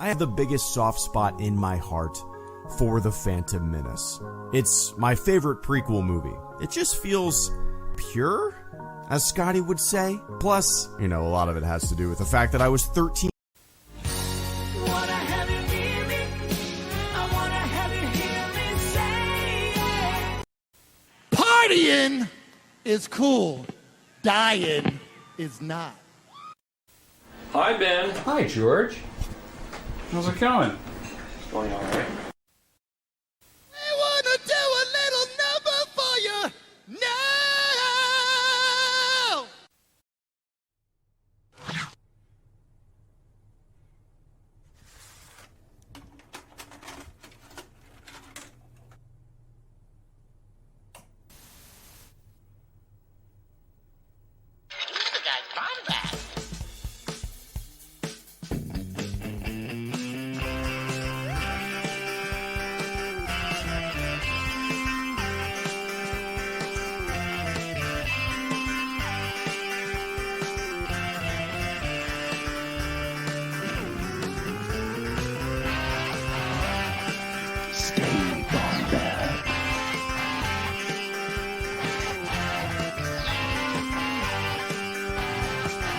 I have the biggest soft spot in my heart for The Phantom Menace. It's my favorite prequel movie. It just feels pure, as Scotty would say. Plus, a lot of it has to do with the fact that I was 13. Partying is cool. Dying is not. Hi, Ben. Hi, George. How's it going? It's going all right. I wanna do a little number for you now.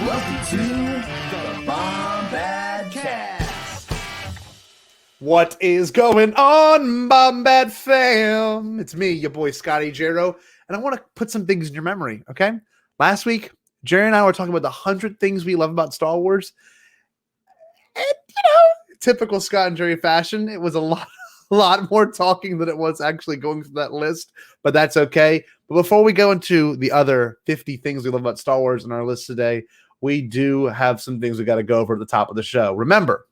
Welcome to the Bombadcast. What is going on, Bombad fam? It's me, your boy Scotty Jarrow, and I want to put some things in your memory, okay? Last week, Jerry and I were talking about the 100 things we love about Star Wars. And, typical Scott and Jerry fashion, it was a lot more talking than it was actually going through that list, but that's okay. But before we go into the other 50 things we love about Star Wars in our list today, we do have some things we got to go over at the top of the show. Remember,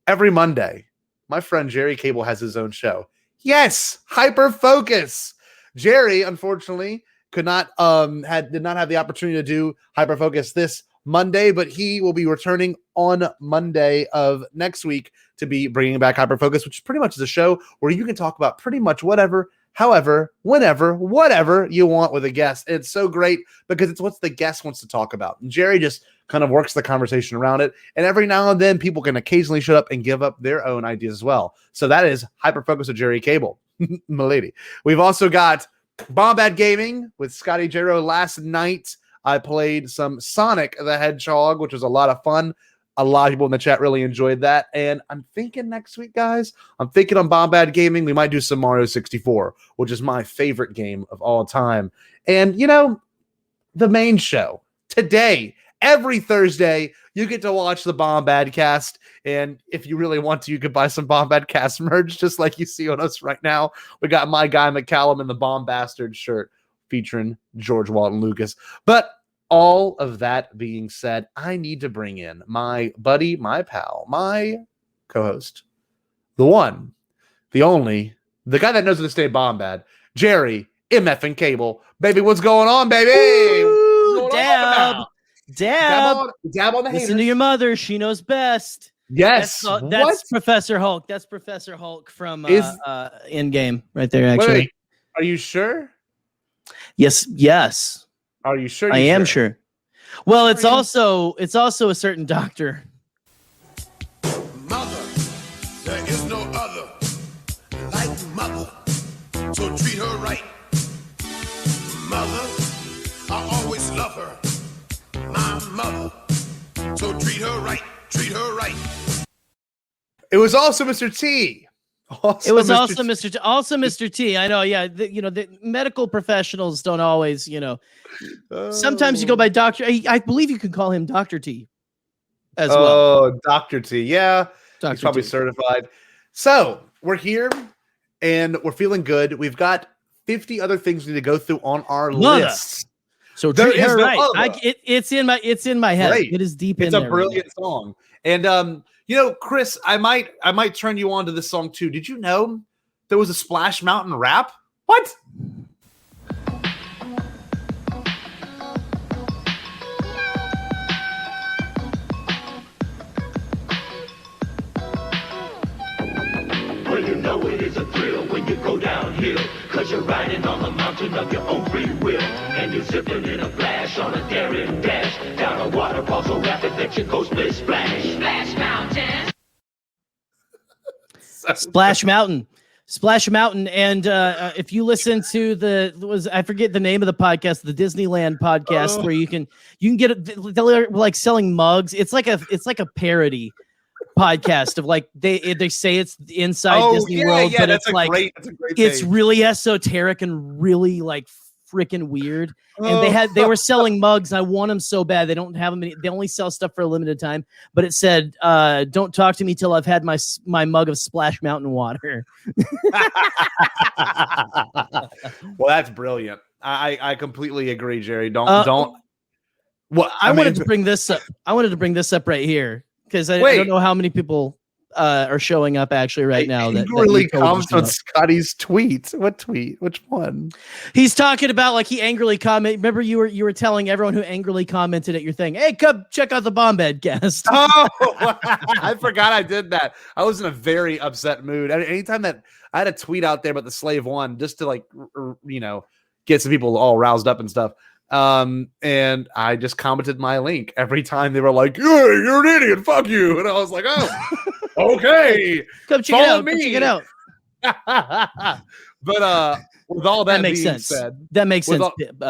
every Monday, my friend Jerry Cable has his own show. Yes, Hyperfocus. Jerry, unfortunately, did not have the opportunity to do Hyperfocus this Monday, but he will be returning on Monday of next week to be bringing back Hyperfocus, which pretty much is a show where you can talk about pretty much whatever, however, whenever, whatever you want with a guest. It's so great because it's what the guest wants to talk about. And Jerry just kind of works the conversation around it. And every now and then people can occasionally shut up and give up their own ideas as well. So that is Hyperfocus with Jerry Cable, my lady. We've also got Bombad Gaming with Scotty Jarrow. Last night, I played some Sonic the Hedgehog, which was a lot of fun. A lot of people in the chat really enjoyed that. And I'm thinking next week, guys, I'm thinking on Bombad Gaming, we might do some Mario 64, which is my favorite game of all time. And, the main show today, every Thursday, you get to watch the Bombadcast. And if you really want to, you could buy some Bombadcast merch, just like you see on us right now. We got my guy McCallum in the Bombastard shirt featuring George Walton Lucas. But all of that being said, I need to bring in my buddy, my pal, my co-host, the one, the only, the guy that knows how to stay Bombad, Jerry MF Cable. Baby, what's going on, baby? Ooh, dab on the haters. Listen to your mother. She knows best. Yes. That's Professor Hulk. That's Professor Hulk from Endgame right there, actually. Wait, are you sure? Yes. Are you sure? I am sure. Well, it's also a certain doctor. Mother, there is no other like mother, so treat her right. Mother, I always love her. My mother, so treat her right, treat her right. It was also Mr. T. It was also Mr. T. I know. Yeah. The medical professionals don't always, sometimes you go by doctor. I believe you can call him Dr. T as well. Oh, Dr. T. Yeah. Dr. He's probably T. certified. So we're here and we're feeling good. We've got 50 other things we need to go through on our list. So there treat is her no right. It's in my head. Great. It is deep in there. It's a brilliant song. And, Chris, I might turn you on to this song too. Did you know there was a Splash Mountain rap? What? Well, you know it is a thrill when you go downhill, 'cause you're riding on the mountain of your own free will, and you're zipping in a flash on a daring dash down a waterfall so rapid that you go split splash. Splash Mountain. Splash Mountain. Splash Mountain, and if you listen to I forget the name of the podcast, the Disneyland podcast, where you can get they're like selling mugs. It's like a parody podcast of like they say it's inside Disney World, but it's like it's really esoteric and really like freaking weird. And they were selling mugs. I want them so bad. They don't have them. They only sell stuff for a limited time. But it said, "Don't talk to me till I've had my mug of Splash Mountain water." Well, that's brilliant. I completely agree, Jerry. Don't. Well, I wanted to bring this up. I wanted to bring this up right here because I don't know how many people are showing up actually right now. That really comes with Scotty's tweet. What tweet? Which one? He's talking about like he angrily commented. Remember you were telling everyone who angrily commented at your thing, "Hey, come check out the Bombadcast." Oh, I forgot I did that. I was in a very upset mood. Anytime that I had a tweet out there about the Slave One, just to like get some people all roused up and stuff. And I just commented my link every time they were like, "Yeah, you're an idiot, fuck you," and I was like, "Oh." Okay, come check it out. Come check it out. But with all that makes being sense. said, that makes sense,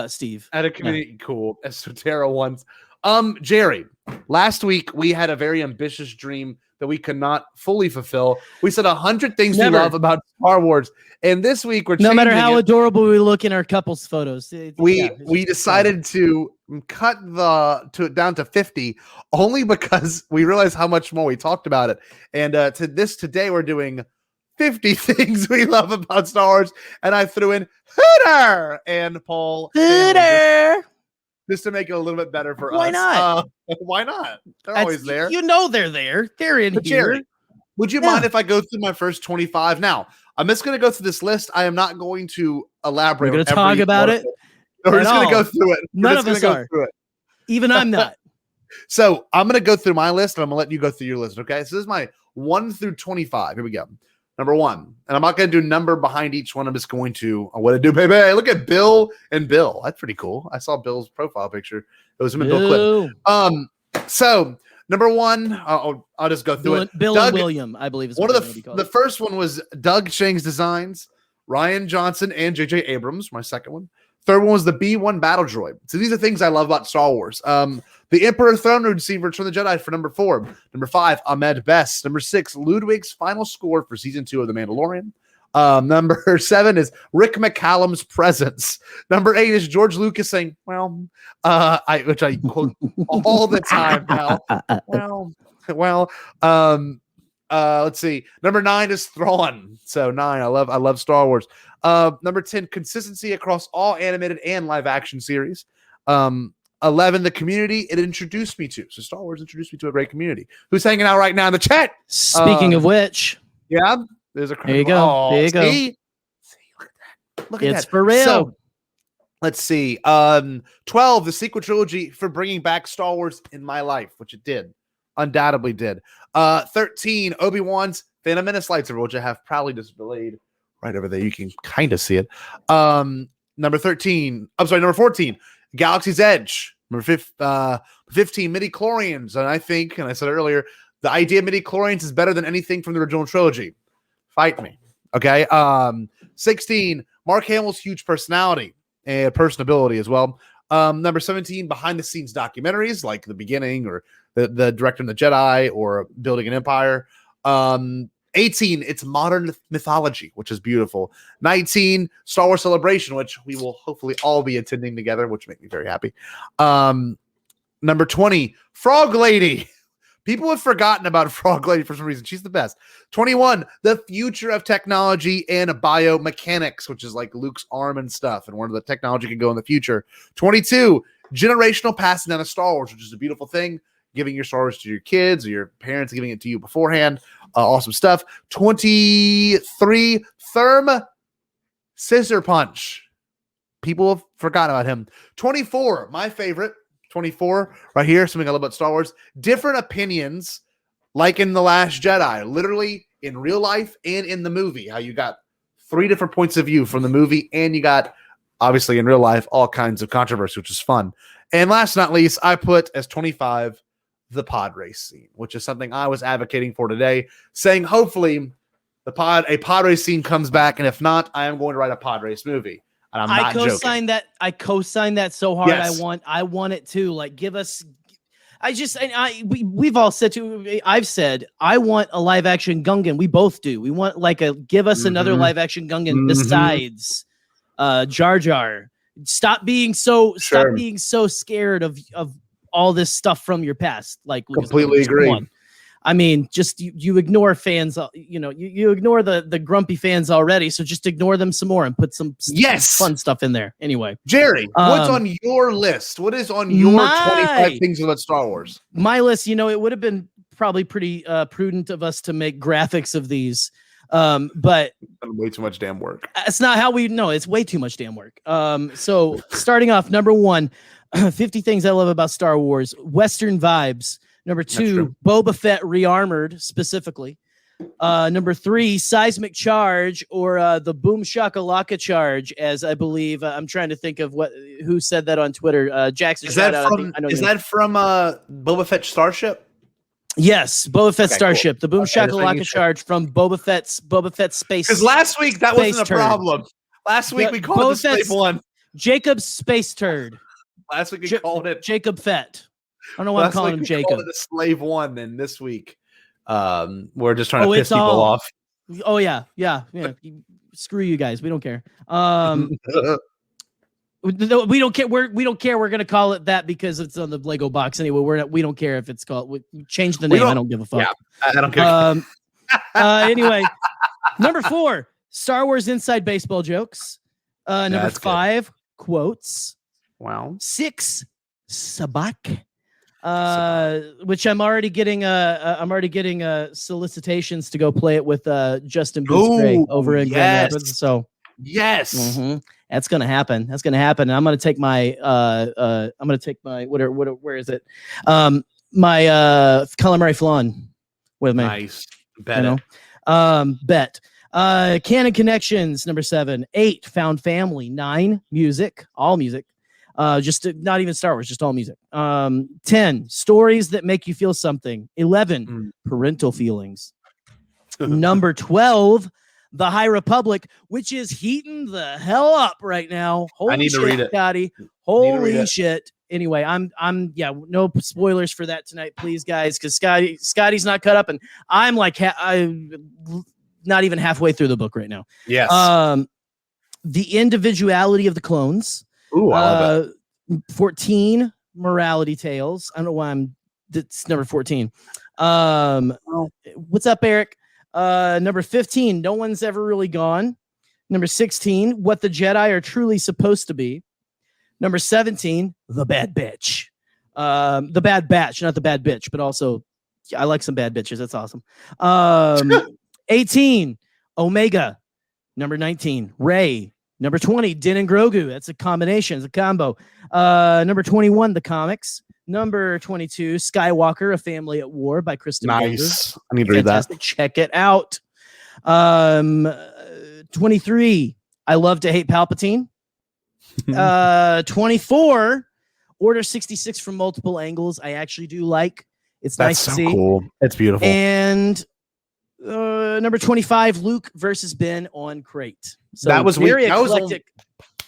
Steve. At a community, cool. Esoterra ones. Jerry, last week we had a very ambitious dream that we could not fully fulfill. We said 100 things we love about Star Wars, and this week we're no matter how adorable we look in our couples photos. We decided to cut down to 50 only because we realized how much more we talked about it. And today we're doing 50 things we love about Star Wars, and I threw in Hooter and Paul Hooter just to make it a little bit better for us. Why not? Why not? They're always there. They're there. They're in here. Jerry, would you mind if I go through my first 25 now? I'm just going to go through this list. I am not going to elaborate. We're going to talk about it. No, we're just going to go through it. None of us are. Even I'm not. So I'm going to go through my list, and I'm going to let you go through your list. Okay. So this is my 1 through 25. Here we go. Number 1, and I'm not going to do number behind each one. I'm just going to what to do, baby. Look at Bill and Bill. That's pretty cool. I saw Bill's profile picture. It was him and Bill Clinton. So number 1, I'll just go through it. Bill and William, I believe is one of the first one was Doug Shang's designs, Ryan Johnson and J.J. Abrams. My second one. Third one was the B-1 battle droid. So these are things I love about Star Wars. The Emperor Throne Room scene for Return of the Jedi for number 4. Number 5, Ahmed Best. Number 6, Ludwig's final score for season 2 of The Mandalorian. Number 7 is Rick McCallum's presence. Number 8 is George Lucas saying, "Well," which I quote all the time now. Well. Let's see. Number 9 is Thrawn. So 9, I love Star Wars. Number 10, consistency across all animated and live action series. 11, the community it introduced me to. So Star Wars introduced me to a great community. Who's hanging out right now in the chat? Speaking of which, yeah, there's a there you go. Oh, there you go. See, look at that. It's for real. So, let's see. 12, the sequel trilogy for bringing back Star Wars in my life, which it did. Undoubtedly did. 13, Obi-Wan's Phantom Menace lightsaber, which I have proudly displayed right over there. You can kind of see it. Number 14, Galaxy's Edge. Number 15, midi-chlorians. And I think, and I said earlier, the idea of midi-chlorians is better than anything from the original trilogy. Fight me. Okay. 16, Mark Hamill's huge personality and personability as well. Number 17, behind-the-scenes documentaries like The Beginning or the Director and the Jedi or Building an Empire. 18, it's modern mythology, which is beautiful. 19, Star Wars Celebration, which we will hopefully all be attending together, which make me very happy. Number 20, Frog Lady. People have forgotten about Frog Lady for some reason. She's the best. 21, the future of technology and biomechanics, which is like Luke's arm and stuff, and where the technology can go in the future. 22, generational passing down of Star Wars, which is a beautiful thing. Giving your Star Wars to your kids or your parents giving it to you beforehand. Awesome stuff. 23, Therm Scissor Punch. People have forgotten about him. 24, my favorite. 24, right here, something I love about Star Wars. Different opinions, like in The Last Jedi. Literally, in real life and in the movie. How you got 3 different points of view from the movie, and you got, obviously, in real life, all kinds of controversy, which is fun. And last but not least, I put as 25, the pod race scene, which is something I was advocating for today, saying hopefully a pod race scene comes back, and if not, I am going to write a pod race movie. And I'm not joking. I co-sign that so hard. Yes. I want it too. Like, give us. We've all said I've said I want a live action Gungan. We both do. We want give us another live action Gungan besides Jar Jar. Stop being so scared of all this stuff from your past. Like, completely agree. I mean, just you ignore fans. You ignore the grumpy fans already. So just ignore them some more and put some fun stuff in there. Anyway, Jerry, what's on your list? What is on your 25 things about Star Wars? My list. It would have been probably pretty prudent of us to make graphics of these, but way too much damn work. It's not how we know. It's way too much damn work. So starting off, number 1, 50 things I love about Star Wars. Western vibes. Number 2, Boba Fett rearmored specifically. Number 3, seismic charge, or the boom shakalaka charge, as I believe. I'm trying to think of who said that on Twitter. Jackson. Is that from Boba Fett Starship? Yes, Boba Fett Starship. Cool. The boom shakalaka charge from Boba Fett's space. Because last week that wasn't a problem. Last week we called it the Slave One. Jacob's space turd. Last week we called it Jacob Fett. I don't know why I'm calling him Jacob. The Slave One. Then this week, we're just trying to piss people off. Oh yeah. Screw you guys. We don't care. We don't care. We don't care. We're gonna call it that because it's on the Lego box anyway. We don't care if it's called. We change the name. I don't give a fuck. Yeah, I don't care. Anyway, number 4, Star Wars inside baseball jokes. Number 5, quotes. Wow. 6, sabak. Which I'm already getting solicitations to go play it with Justin Boots over in Grand Rapids. So yes, that's gonna happen. And I'm gonna take my where is it? My calamari flan with me. Nice. Bet. Bet. Canon Connections, number 7. 8, Found Family. 9, music, all music. Just not even Star Wars, just all music. 10, stories that make you feel something. 11, parental feelings. Number 12, The High Republic, which is heating the hell up right now. Holy I need shit, to read it, Scotty. Holy shit. Anyway, I'm no spoilers for that tonight, please, guys, because Scotty's not cut up, and I'm like I'm not even halfway through the book right now. Yes. The individuality of the clones. Ooh, I love it. 14, morality tales. I don't know why it's number 14. What's up, Eric? Number 15, no one's ever really gone. Number 16, what the Jedi are truly supposed to be. Number 17, the bad bitch. The bad batch, not the bad bitch, but also I like some bad bitches. That's awesome. 18, Omega. Number 19, Rey. Number 20, Din and Grogu. That's a combination. It's a combo. Number 21, the comics. Number 22, Skywalker, A Family at War by Kristen Nice. Golder. I need to read that. Check it out. 23, I Love to Hate Palpatine. 24, Order 66 from Multiple Angles. I actually do like. It's nice to see. Cool. It's beautiful. And number 25, Luke versus Ben on Crate. So that was very eclectic.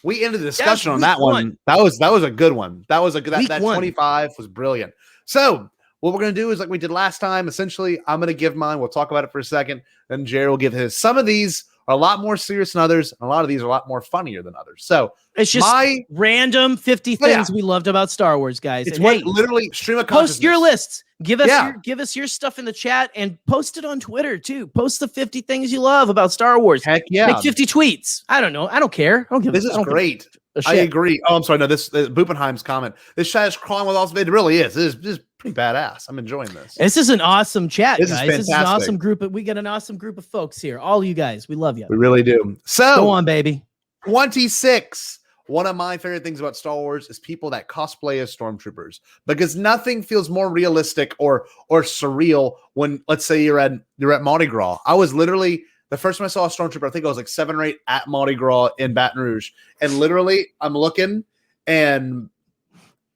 We ended the discussion on that one. That was a good one. That was a good. That 25 was brilliant. So what we're gonna do is like we did last time. Essentially, I'm gonna give mine. We'll talk about it for a second. Then Jerry will give his. Some of these are a lot more serious than others. And a lot of these are a lot more funnier than others. So it's just random 50 things we loved about Star Wars, guys. It's and literally stream of consciousness. Post your lists. Give us your stuff in the chat and post it on Twitter too. Post the 50 things you love about Star Wars. Heck yeah. Make 50 tweets. I don't know. I don't care. This is great. I agree. Oh, I'm sorry. No, this Bupenheim's comment. This chat is crawling with all. It really is. This is pretty badass. I'm enjoying this. This is an awesome chat, guys. This is an awesome group. We got an awesome group of folks here. All you guys. We love you. We really do. So go on, baby. 26. One of my favorite things about Star Wars is people that cosplay as stormtroopers, because nothing feels more realistic or surreal when, let's say, you're at Mardi Gras. I was literally the first time I saw a stormtrooper, I think I was like 7 or 8 at Mardi Gras in Baton Rouge, and literally I'm looking and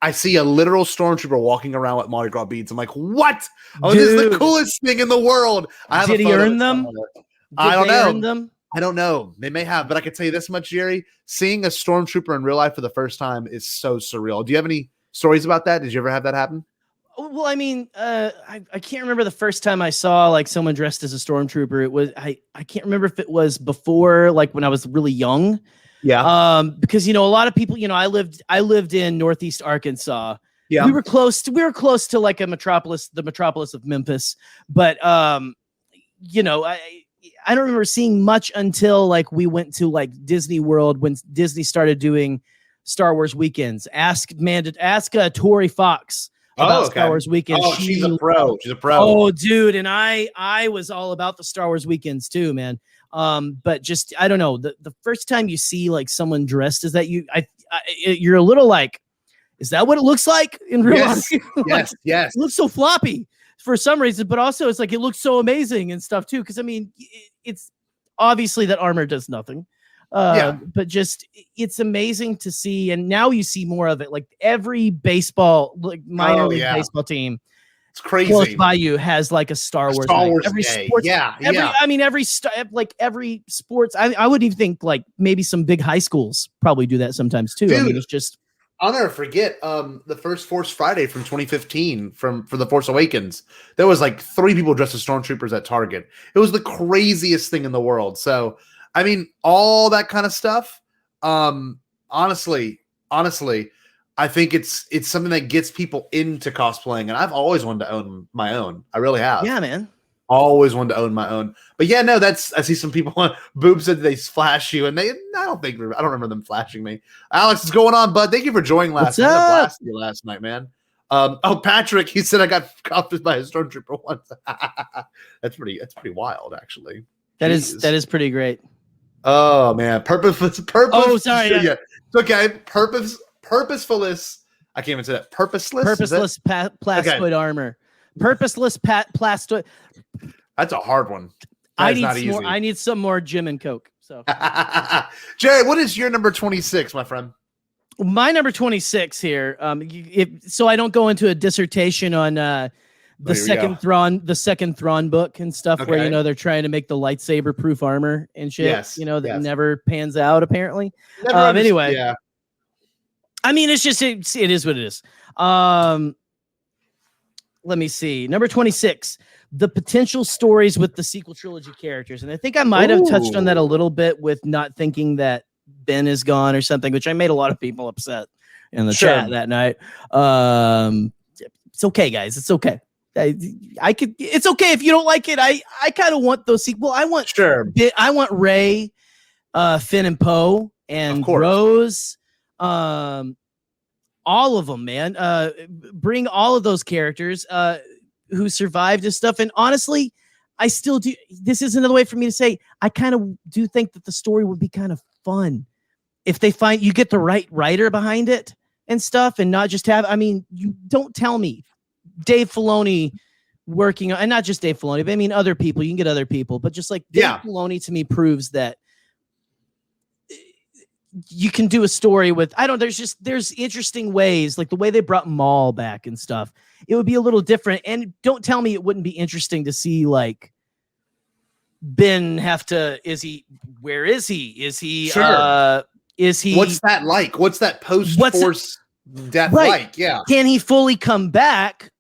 I see a literal stormtrooper walking around with Mardi Gras beads. I'm like, what? Oh, this is the coolest thing in the world. Did he earn them? I don't they know. earn them? I don't know. They may have, but I can tell you this much, Jerry. Seeing a stormtrooper in real life for the first time is so surreal. Do you have any stories about that? Did you ever have that happen? Well, I mean, I can't remember the first time I saw like someone dressed as a stormtrooper. It was I can't remember if it was before, like when I was really young. Yeah. Because you know, a lot of people, you know, I lived in Northeast Arkansas. Yeah. We were close to like the metropolis of Memphis. But you know, I don't remember seeing much until like we went to like Disney World when Disney started doing Star Wars weekends. Ask Tori Fox about Star Wars weekends. Oh, she's a pro. She's a pro. Oh, dude, and I was all about the Star Wars weekends too, man. But just I don't know, the first time you see like someone dressed as that, you're a little like, is that what it looks like in real life? Like, yes. It looks so floppy for some reason, but also it's like it looks so amazing and stuff too. Because I mean, it's obviously that armor does nothing. But just it's amazing to see, and now you see more of it. Like every baseball, like minor league baseball team, it's crazy. Close by you has like a Star Wars. Every day. sports, Yeah. I mean, every sports. I would even think like maybe some big high schools probably do that sometimes too. Dude, I mean, it's just. I'll never forget the first Force Friday from 2015 for the Force Awakens. There was like 3 people dressed as stormtroopers at Target. It was the craziest thing in the world. So, I mean, all that kind of stuff. Honestly, I think it's something that gets people into cosplaying, and I've always wanted to own my own. I really have. Yeah, man. Always wanted to own my own. But yeah, no, I see some people on Boob said they flash you, and I don't remember them flashing me. Alex, what's going on, bud? Thank you for joining last night. I blasted you last night, man. Patrick, he said I got cuffed by a stormtrooper once. That's pretty wild, actually. That is pretty great. Oh man, purpose. Oh, sorry. Yeah. It's okay. Purposefulness. I can't even say that. Purposeless plastoid armor. Purposeless plastoid. That's a hard one. I need some more gym and Coke. So, Jerry, what is your number 26, my friend? My number 26 here. So I don't go into a dissertation on the second Thrawn book and stuff, where you know they're trying to make the lightsaber proof armor and shit. Yes, that never pans out apparently. Anyway, yeah. I mean, it's just it is what it is. Let me see. Number 26, the potential stories with the sequel trilogy characters. And I think I might have touched on that a little bit with not thinking that Ben is gone or something, which I made a lot of people upset in the chat that night. It's okay, guys. It's okay. It's okay if you don't like it. I kind of want those sequel. I want Rey, Finn and Poe, and Rose. All of them, man. Bring all of those characters who survived and stuff. And honestly, I still do. This is another way for me to say I kind of do think that the story would be kind of fun if they find you get the right writer behind it and stuff, and not just have. I mean, you don't tell me Dave Filoni working on, and not just Dave Filoni, but I mean other people. You can get other people, but just like Dave Filoni to me proves that you can do a story with, there's interesting ways, like the way they brought Maul back and stuff. It would be a little different. And don't tell me it wouldn't be interesting to see like Ben have to, where is he? Is he, what's that like? What's that post-Force death like? Yeah. Can he fully come back?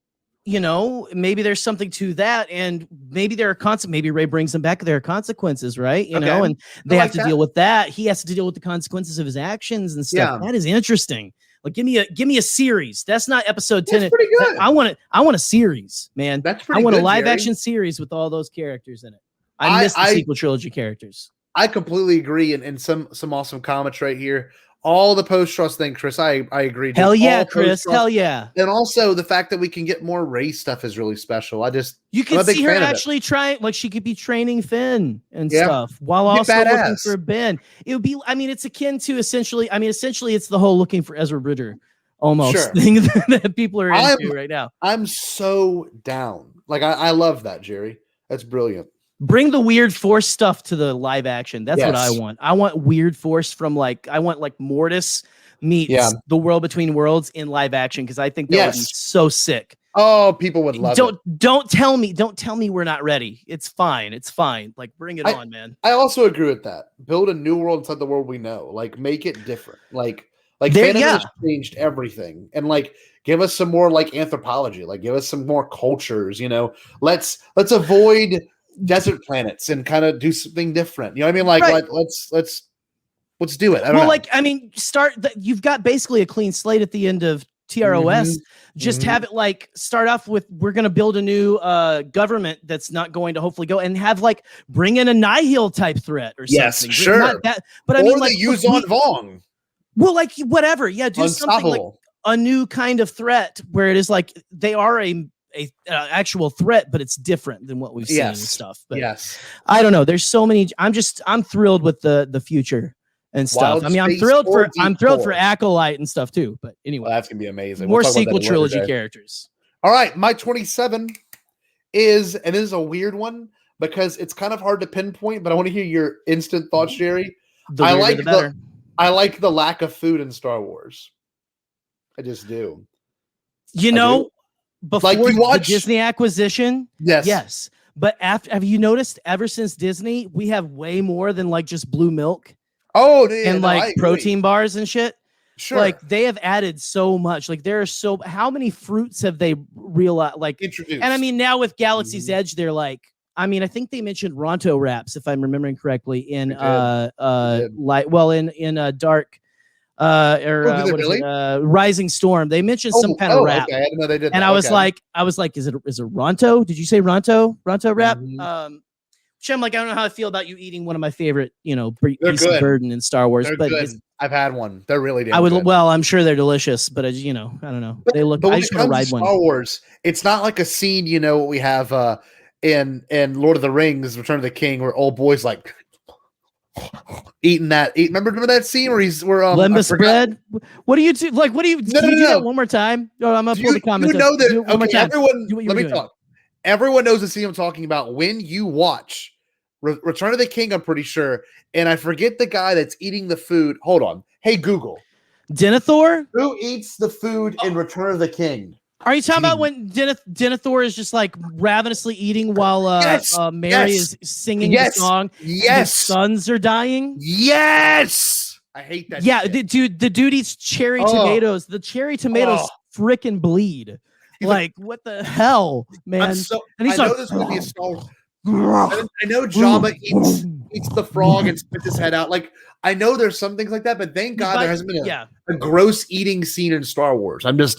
You know, maybe there's something to that, and maybe there are maybe Rey brings him back. There are consequences, right? You know, and they have to deal with that. He has to deal with the consequences of his actions and stuff. Yeah. That is interesting. Like, give me a series. That's not episode 10. That's pretty good. I want a series, man. That's pretty. I want good, a live Jerry. Action series with all those characters in it. I miss the sequel trilogy characters. I completely agree, and some awesome comments right here. All the post-trust thing, Chris, I agree. Hell yeah, Chris. Hell yeah. And also the fact that we can get more Rey stuff is really special. You can see her actually try, like she could be training Finn and stuff while also looking for Ben. It would be, I mean, it's akin to essentially it's the whole looking for Ezra Bridger almost thing that people are into right now. I'm so down. Like I love that, Jerry. That's brilliant. Bring the weird Force stuff to the live action. That's what I want. I want weird Force from I want Mortis meets the World Between Worlds in live action, because I think that would be so sick. Oh, people would love it. Don't tell me we're not ready. It's fine. Like, bring it on, man. I also agree with that. Build a new world inside the world we know. Like, make it different. Like There- Phantom yeah. has changed everything, and like give us some more like anthropology. Like, give us some more cultures. You know, let's avoid desert planets and kind of do something different. You know what I mean? Like, Right. let's do it. I don't know. Like, I mean, you've got basically a clean slate at the end of TROS. Just have it like start off with, we're going to build a new government that's not going to hopefully go, and have like bring in a Nihil type threat or something. Yes, sure. Not that, but I or mean, the like Yuzon Vong. Well, like whatever. Yeah, do something like Unstoppable. a new kind of threat where it is like they are a actual threat, but it's different than what we've seen and stuff. But yes. I don't know. There's so many. I'm thrilled with the future and stuff. Wild I mean, I'm Space thrilled or for Deep for Core? Acolyte and stuff too. But anyway, Well, that's gonna be amazing. more We'll talk about sequel that trilogy later today. characters. All right, my 27 is, and this is a weird one because it's kind of hard to pinpoint, but I want to hear your instant thoughts, Jerry. The I weirder, like the better. I like the lack of food in Star Wars. I just do. You I know, do. before Like, you the watch- Disney acquisition, Yes. But have you noticed ever since Disney, we have way more than like just blue milk Oh, yeah, and no, I like agree. protein bars and shit? Sure. Like they have added so much. Like there are so how many fruits have they realized? Like introduced. and I mean now with Galaxy's Mm-hmm. Edge, they're like. I mean, I think they mentioned Ronto wraps, if I'm remembering correctly, in They did. Dark did they what is really? it? Rising Storm. They mentioned some kind of wrap. Okay. I didn't know they did And that. I was Okay. like, is it Ronto? Did you say Ronto? Ronto wrap? Mhm. Which I'm like, I don't know how I feel about you eating one of my favorite, They're beasts of good. burden in Star Wars, They're but good. I've had one. They're really damn I would. good. Well, I'm sure they're delicious, but I don't know. They look. But I when just it want to comes to ride Star one. Wars, it's not like a scene, what we have in Lord of the Rings, Return of the King, where old boy's like eating that. Remember that scene where I Limbus forgot- bread. What do you do? Like, what do you? No, Can you no, do no. that one more time? Oh, I'm gonna pull the comments. You know up. that. Do it one more Okay, time. everyone. Do what you Let were me doing. talk. Everyone knows the scene I'm talking about. When you watch Return of the King, I'm pretty sure, and I forget the guy that's eating the food. Hold on. Hey Google, Denethor? who eats the food in Return of the King? Are you talking about when Denethor is just like ravenously eating while Yes, Mary yes, is singing yes, the song? And his Yes. sons are dying. Yes. I hate that. Yeah, shit. the dude eats cherry Oh. tomatoes. The cherry tomatoes Oh. freaking bleed. He's Like, what the hell, man? I'm so, and he's I know like, this would be a Star. I know Jabba eats the frog and spits his head out. Like, I know there's some things like that, but thank God there hasn't been a gross eating scene in Star Wars. I'm They've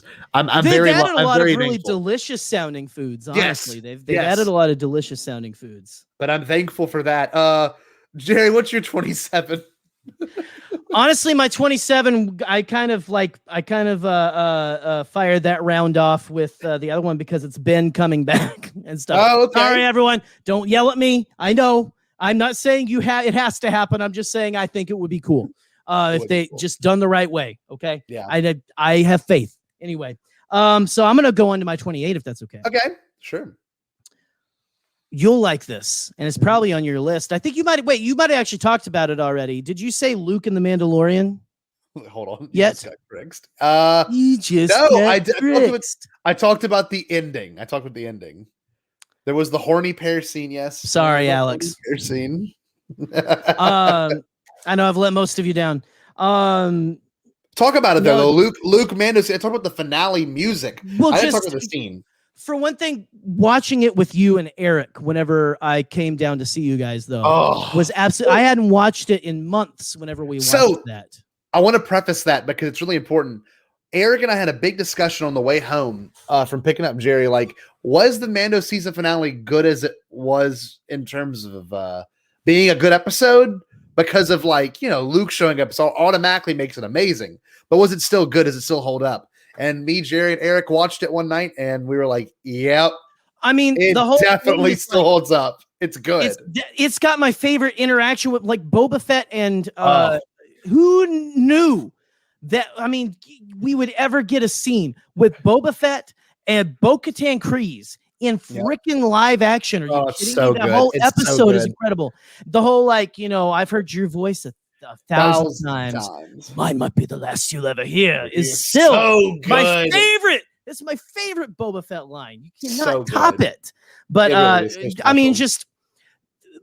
very added a I'm lot of very really thankful. delicious sounding foods. Yes, Honestly, they've yes. added a lot of delicious sounding foods. But I'm thankful for that. Jerry, what's your 27? Honestly, my 27, I kind of fired that round off with the other one because it's Ben coming back and stuff. Oh, okay. Sorry, everyone. Don't yell at me. I know. I'm not saying it has to happen. I'm just saying I think it would be cool if they just done the right way. Okay. Yeah. I have faith. Anyway, so I'm gonna go on to my 28 if that's okay. Okay, sure. You'll like this, and it's probably on your list. I think you might have actually talked about it already. Did you say Luke and the Mandalorian? Hold on. Yet? You just got tricked. You just No, got tricked. I talked about the ending. There was the horny pair scene, yes. Sorry, The Alex. horny pair scene. I know I've let most of you down. Talk about it No. though. Luke Mando. I talk about the finale music. Well, I didn't talk just- about the scene. For one thing, watching it with you and Eric whenever I came down to see you guys, though, was absolutely. I hadn't watched it in months. Whenever we watched that, I want to preface that because it's really important. Eric and I had a big discussion on the way home from picking up Jerry. Like, was the Mando season finale good as it was in terms of being a good episode? Because of Luke showing up, so automatically makes it amazing. But was it still good? Does it still hold up? And me, Jerry, and Eric watched it one night, and we were like, "Yep." I mean, It the whole definitely thing is still holds up. It's good. It's got my favorite interaction with like Boba Fett and who knew that? I mean, we would ever get a scene with Boba Fett and Bo-Katan Kryze in freaking live action. Are you it's kidding so me? That good. whole It's so episode is good. incredible. The whole I've heard your voice a thousand times. Mine might be the last you'll ever hear. Is It's still so my good. favorite It's my favorite Boba Fett line. You cannot So top good. it. But It really is so I mean, special. just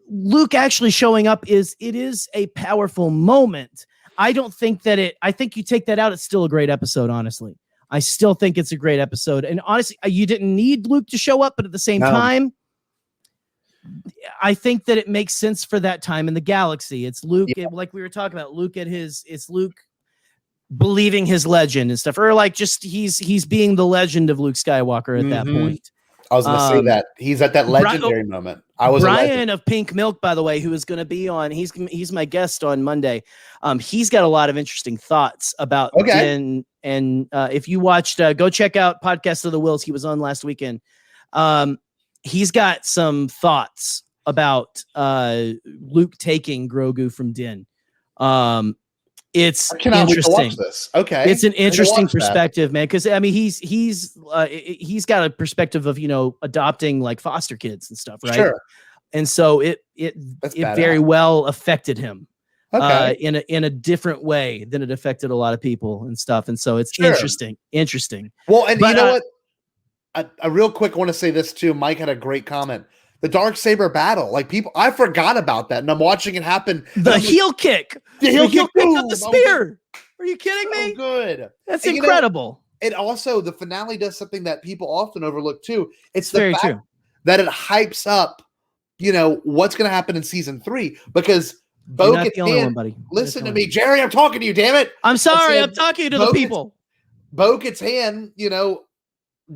Luke actually showing up is a powerful moment. I think you take that out, it's still a great episode, honestly. I still think it's a great episode. And honestly, you didn't need Luke to show up, but at the same time, I think that it makes sense for that time in the galaxy. It's Luke, like we were talking about, it's Luke believing his legend and stuff, or like just he's being the legend of Luke Skywalker at that point. I was going to say that he's at that legendary moment. I was Brian of Pink Milk, by the way, who is going to be on. He's my guest on Monday. He's got a lot of interesting thoughts about Din, and if you watched, go check out Podcast of the Wills. He was on last weekend. He's got some thoughts about Luke taking Grogu from Din. It's interesting. Watch this. Okay, it's an interesting perspective, man. Because I mean, he's got a perspective of adopting like foster kids and stuff, right? Sure. And so it very well affected him in a different way than it affected a lot of people and stuff. And so it's interesting. Well, and you know what? I real quick want to say this too. Mike had a great comment. The Darksaber battle, like I forgot about that, and I'm watching it happen. The heel kick, the heel kick with the spear. Are you kidding me? Good. That's incredible. And also, the finale does something that people often overlook too. It's very the fact that it hypes up, what's going to happen in season 3 because Bo-Katan. Listen to me, Jerry. I'm talking to you. Damn it. I'm sorry. I'm talking to the people. Bo-Katan,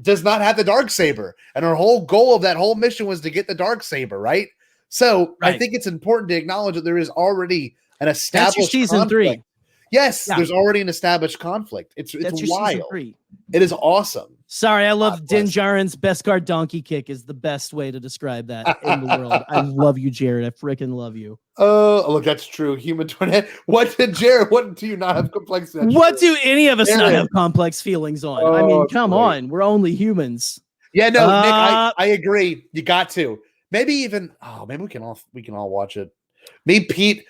does not have the Darksaber, and her whole goal of that whole mission was to get the Darksaber, right? So I think it's important to acknowledge that there is already an established season conflict. 3. Yes, there's already an established conflict. It's wild. It is awesome. Sorry, I love Din Djarin's Beskar donkey kick is the best way to describe that in the world. I love you, Jared. I freaking love you. Oh, look, that's true. Human tornado. What do you not have complex? What do any of us not have complex feelings on? I mean, come on. We're only humans. Yeah, no, Nick, I agree. You got to. Maybe even maybe we can all watch it. Me, Pete,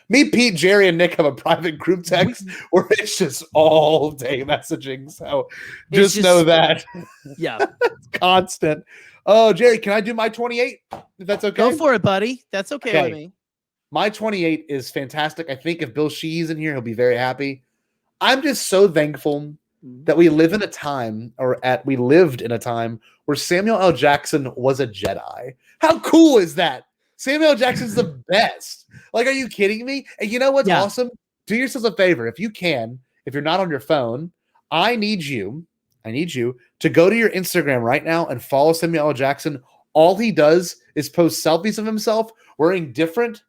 Jerry, and Nick have a private group text where it's just all day messaging. So just know that. Yeah. It's constant. Oh, Jerry, can I do my 28? If that's okay. Go for it, buddy. That's okay with me. My 28 is fantastic. I think if Bill Shee's in here, he'll be very happy. I'm just so thankful that we lived in a time where Samuel L. Jackson was a Jedi. How cool is that? Samuel L. Jackson's the best. Like, are you kidding me? And you know what's awesome? Do yourselves a favor. If you're not on your phone, I need you to go to your Instagram right now and follow Samuel L. Jackson. All he does is post selfies of himself wearing different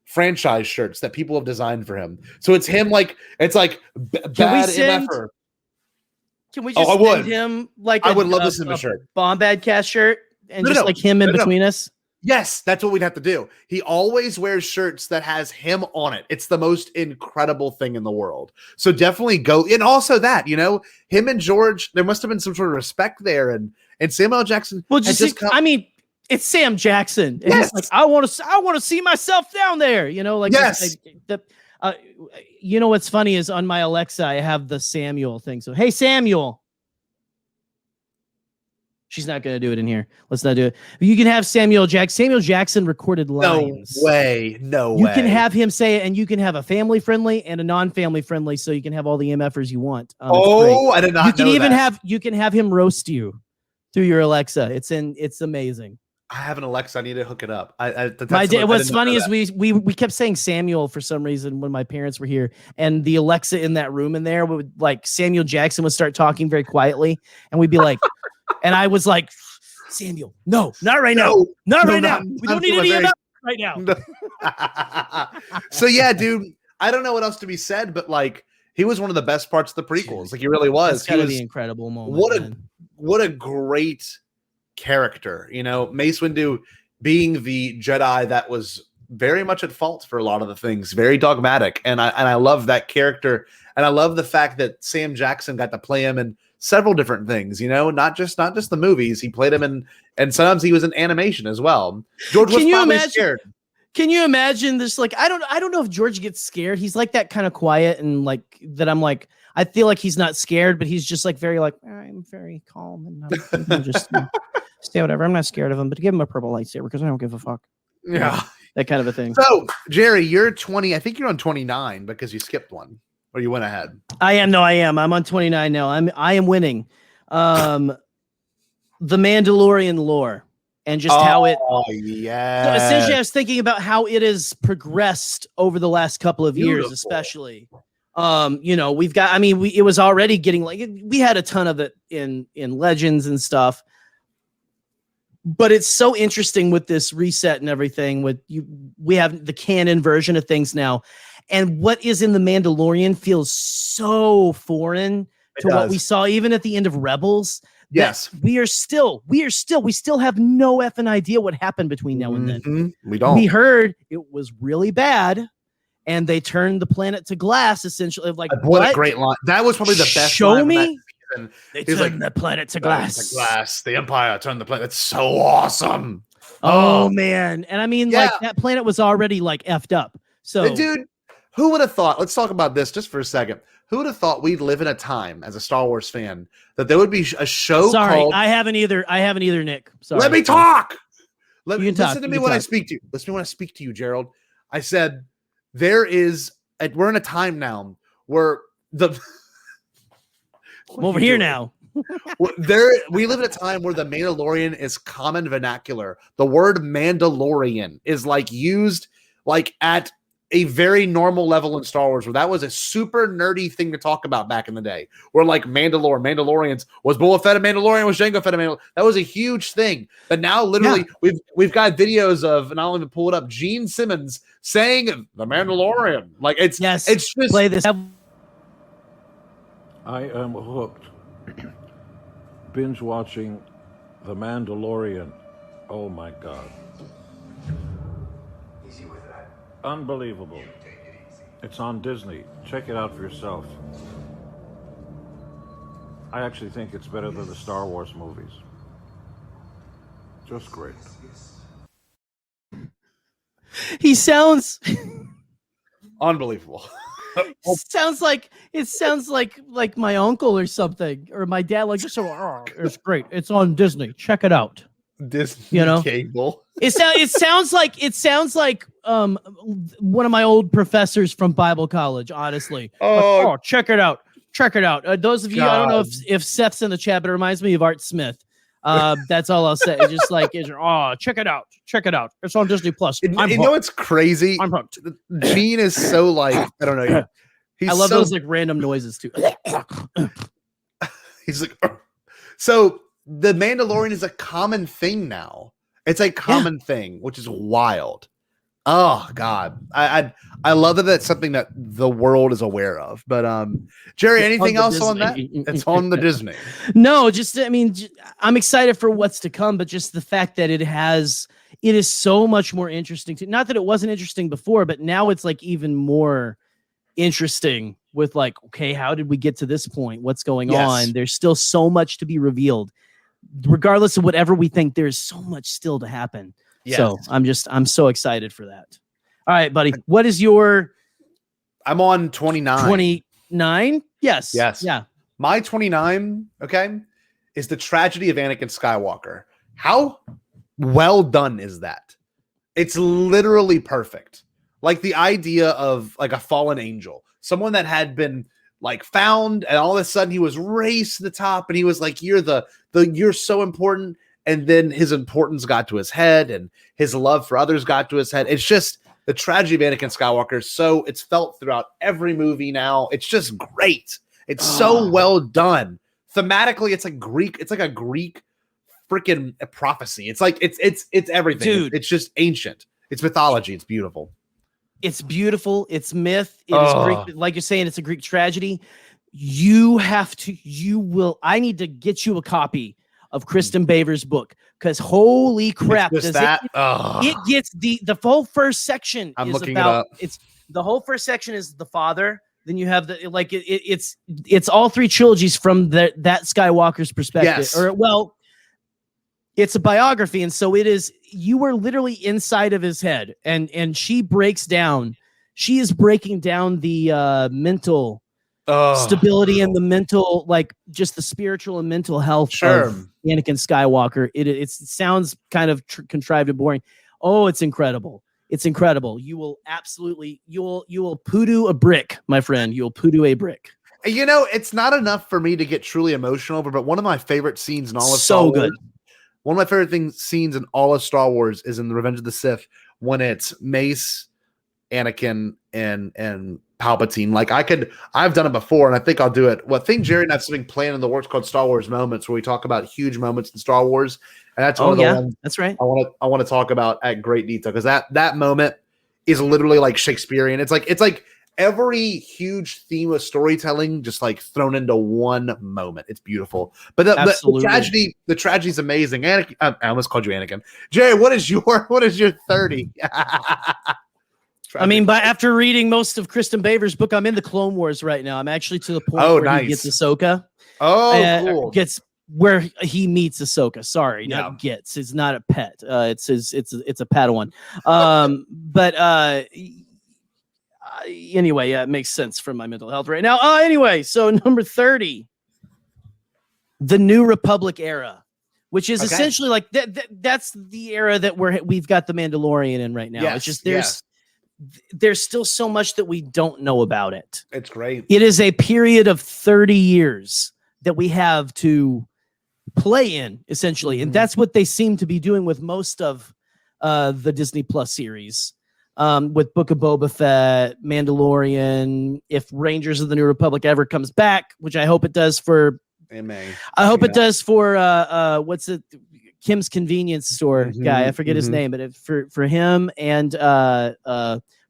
franchise shirts that people have designed for him. So it's him bad MFer. Can we just send him I would love to send him a shirt. Bombadcast shirt and him in between us? Yes, that's what we'd have to do. He always wears shirts that has him on it. It's the most incredible thing in the world. So definitely go. And also that, him and George, there must have been some sort of respect there. And Samuel L. Jackson. Well, it's Sam Jackson. And yes. He's like, I want to see myself down there. Yes. What's funny is on my Alexa, I have the Samuel thing. So, hey, Samuel. She's not going to do it in here. Let's not do it. You can have Samuel Jackson. Samuel Jackson recorded lines. No way. You can have him say it, and you can have a family friendly and a non-family friendly, so you can have all the MFers you want. I did not. You can have him roast you through your Alexa. It's amazing. I have an Alexa. I need to hook it up. What's funny is we kept saying Samuel for some reason when my parents were here, and the Alexa in that room in there would Samuel Jackson would start talking very quietly, and we'd be like. And I was like, Samuel, no, not right now. Not right now. We don't need any of that right now. So, yeah, dude, I don't know what else to be said, but he was one of the best parts of the prequels. He really was. That's gotta be an incredible moment. What a great character. Mace Windu being the Jedi that was very much at fault for a lot of the things, very dogmatic. And I love that character. And I love the fact that Sam Jackson got to play him in several different things, not just the movies. He played him and sometimes he was in animation as well. George was probably scared. Can you imagine this? I don't know if George gets scared. He's that kind of quiet and that I'm I feel like he's not scared, but he's just very all right, I'm very calm and I'm just stay whatever. I'm not scared of him, but give him a purple lightsaber because I don't give a fuck. Yeah. That kind of a thing. So, Jerry, you're 20. I think you're on 29 because you skipped one or you went ahead. I am. No, I am. I'm on 29 now. I am winning. The Mandalorian lore and just how it. Oh, yeah. So essentially, I was thinking about how it has progressed over the last couple of years, especially. We've got. I mean, it was already getting we had a ton of it in Legends and stuff. But it's so interesting with this reset and everything. We have the canon version of things now, and what is in the Mandalorian feels so foreign to what we saw even at the end of Rebels. Yes, we still have no effing idea what happened between now and then. We don't. We heard it was really bad, and they turned the planet to glass. Essentially, what a great line! That was probably the best. Show me. They turned the planet to glass. The Empire turned the planet. That's so awesome. Oh man. And I mean, that planet was already effed up. So dude, who would have thought? Let's talk about this just for a second. Who would have thought we'd live in a time as a Star Wars fan that there would be a show called I haven't either, Nick. Sorry. Let me talk. Listen to me when I speak to you. Listen to me when I speak to you, Gerald. I said we're in a time now where I'm over here now. We live in a time where the Mandalorian is common vernacular. The word Mandalorian is used at a very normal level in Star Wars, where that was a super nerdy thing to talk about back in the day. Where Mandalorians was Boba Fett a Mandalorian, was Jango Fett a Mandalorian. That was a huge thing. But now literally we've got videos of, and I'll even pull it up, Gene Simmons saying the Mandalorian. It's just play this. I am hooked. Binge watching The Mandalorian. Oh my God. Easy with that. Unbelievable. It's on Disney. Check it out for yourself. I actually think it's better than the Star Wars movies. Just great. He sounds unbelievable. It sounds like my uncle or something, or my dad. It's great. It's on Disney. Check it out. Disney cable. It sounds like one of my old professors from Bible college. Honestly, check it out. Check it out. Those of you, I don't know if Seth's in the chat, but it reminds me of Art Smith. That's all I'll say. Just check it out. Check it out. It's on Disney Plus. You know it's crazy? I'm hooked. Gene is so I don't know. I love those random noises too. He's so the Mandalorian is a common thing now. It's a common thing, which is wild. Oh God, I love that that's something that the world is aware of. But Jerry, anything else on that? It's on the Disney. No, I'm excited for what's to come, but just the fact that it is so much more interesting. Not that it wasn't interesting before, but now it's even more interesting with how did we get to this point? What's going on? There's still so much to be revealed. Regardless of whatever we think, there's so much still to happen. Yes. So I'm so excited for that. All right, buddy. What is your? I'm on 29. 29? Yes. Yeah. My 29, is the tragedy of Anakin Skywalker. How well done is that? It's literally perfect. The idea of a fallen angel, someone that had been found, and all of a sudden he was raised to the top, and he was you're so important. And then his importance got to his head, and his love for others got to his head. It's just the tragedy of Anakin Skywalker. So it's felt throughout every movie now. It's just great. It's so well done. Thematically, it's like a Greek freaking prophecy. It's it's everything. Dude. It's just ancient. It's mythology. It's beautiful. It's beautiful. It's myth. It is Greek. Like you're saying, it's a Greek tragedy. I need to get you a copy of Kristen Baver's book, because holy crap, it gets the whole first section. I'm looking about it up. It's the whole first section is the father. Then you have it's all three trilogies from that Skywalker's perspective. Yes. It's a biography, and so it is. You were literally inside of his head, and she is breaking down the mental stability and the mental, like just the spiritual and mental health of Anakin Skywalker. It sounds kind of contrived and boring. Oh, it's incredible. It's incredible. You will absolutely, you will poodoo a brick, my friend. You will poodoo a brick. You know, it's not enough for me to get truly emotional, but one of my favorite scenes in all of Star Wars, one of my favorite scenes in all of Star Wars is in the Revenge of the Sith when it's Mace, Anakin, and Palpatine. Like I've done it before, and I think I'll do it. Well, I think Jerry and I have something planned in the works called Star Wars Moments, where we talk about huge moments in Star Wars, and that's one of the ones that's right. I want to talk about at great detail, because that moment is literally like Shakespearean. It's like every huge theme of storytelling just like thrown into one moment. It's beautiful. But the tragedy is amazing. Anakin, I almost called you Anakin. Jerry, what is your 30? I mean, after reading most of Kristen Baver's book, I'm in the Clone Wars right now. I'm actually to the point where he gets Ahsoka. Cool. Gets where he meets Ahsoka. Sorry, not gets. It's not a pet. It's a Padawan. Anyway, it makes sense for my mental health right now. Anyway, so number 30, the New Republic era, which is essentially like that's the era that we've got the Mandalorian in right now. Yes, it's just there's still so much that we don't know about it. It's great. It is a period of 30 years that we have to play in, essentially. And that's what they seem to be doing with most of the Disney Plus series. With Book of Boba Fett, Mandalorian, if Rangers of the New Republic ever comes back, which I hope it does for it does for what's it, Kim's Convenience Store guy, I forget his name, but for him and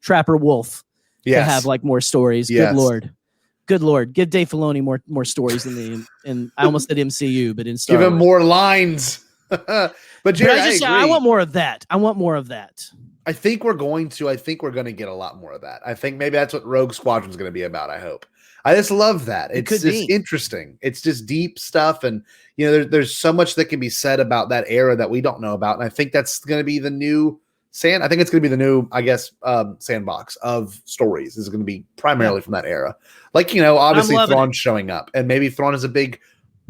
Trapper Wolf to have like more stories. Good lord, give Dave Filoni more stories in I almost said MCU, but in Star Wars. Give him more lines. but Jerry, I want more of that. I think we're going to get a lot more of that. I think maybe that's what Rogue Squadron's going to be about. I hope. I just love that. It's just interesting. It's just deep stuff. And, you know, there's so much that can be said about that era that we don't know about. And I think that's going to be the new I think it's going to be the new, I guess, sandbox of stories is going to be primarily from that era. Like, you know, obviously Thrawn's showing up, and maybe Thrawn is a big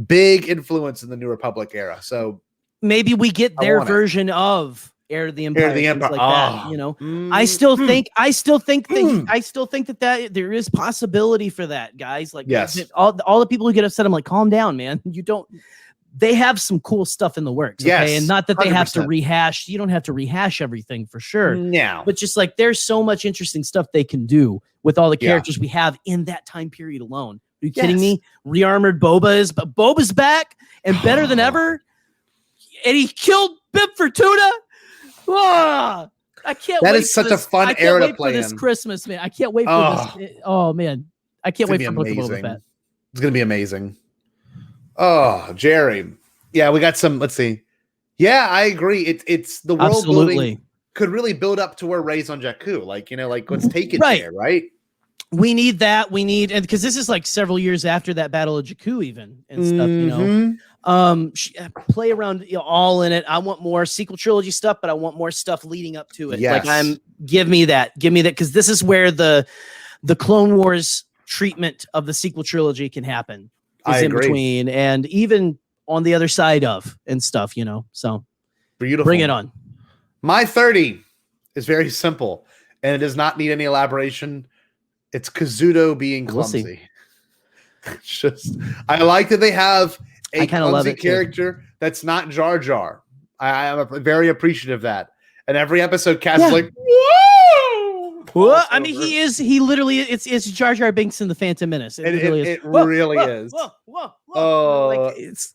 influence in the New Republic era. So maybe we get their version of Heir to the Empire, like that, you know. I still think that there is possibility for that, guys. Like, all the people who get upset, I'm like, calm down, man. They have some cool stuff in the works, okay? And not that they 100%. Have to rehash. You don't have to rehash everything for sure. No, but just like there's so much interesting stuff they can do with all the characters we have in that time period alone. Are you kidding me? Rearmored Boba's back and better than ever. And he killed Bib Fortuna. I can't wait. That is such a fun era to play in. This Christmas, man. I can't wait for this. Oh man, I can't wait for Book of Boba Fett. It's gonna be amazing. Oh, Jerry. Yeah, we got some. Let's see. Yeah, I agree. It's the world building could really build up to where Rey's on Jakku. Like, you know, like let's take it there, right? We need that. And because this is like several years after that Battle of Jakku, even and stuff, you know. Play around all in it. I want more sequel trilogy stuff, but I want more stuff leading up to it. Yes. Like give me that, because this is where the Clone Wars treatment of the sequel trilogy can happen. Is in between and even on the other side of and stuff, you know. So beautiful. Bring it on. My 30 is very simple, and it does not need any elaboration. It's Kazuto being clumsy. It's just I like that they have a clumsy character that's not Jar Jar. I am very appreciative of that. And every episode, Cass is like, whoa! Well, I mean, he literally, it's Jar Jar Binks in the Phantom Menace. It really is. Whoa. Like, it's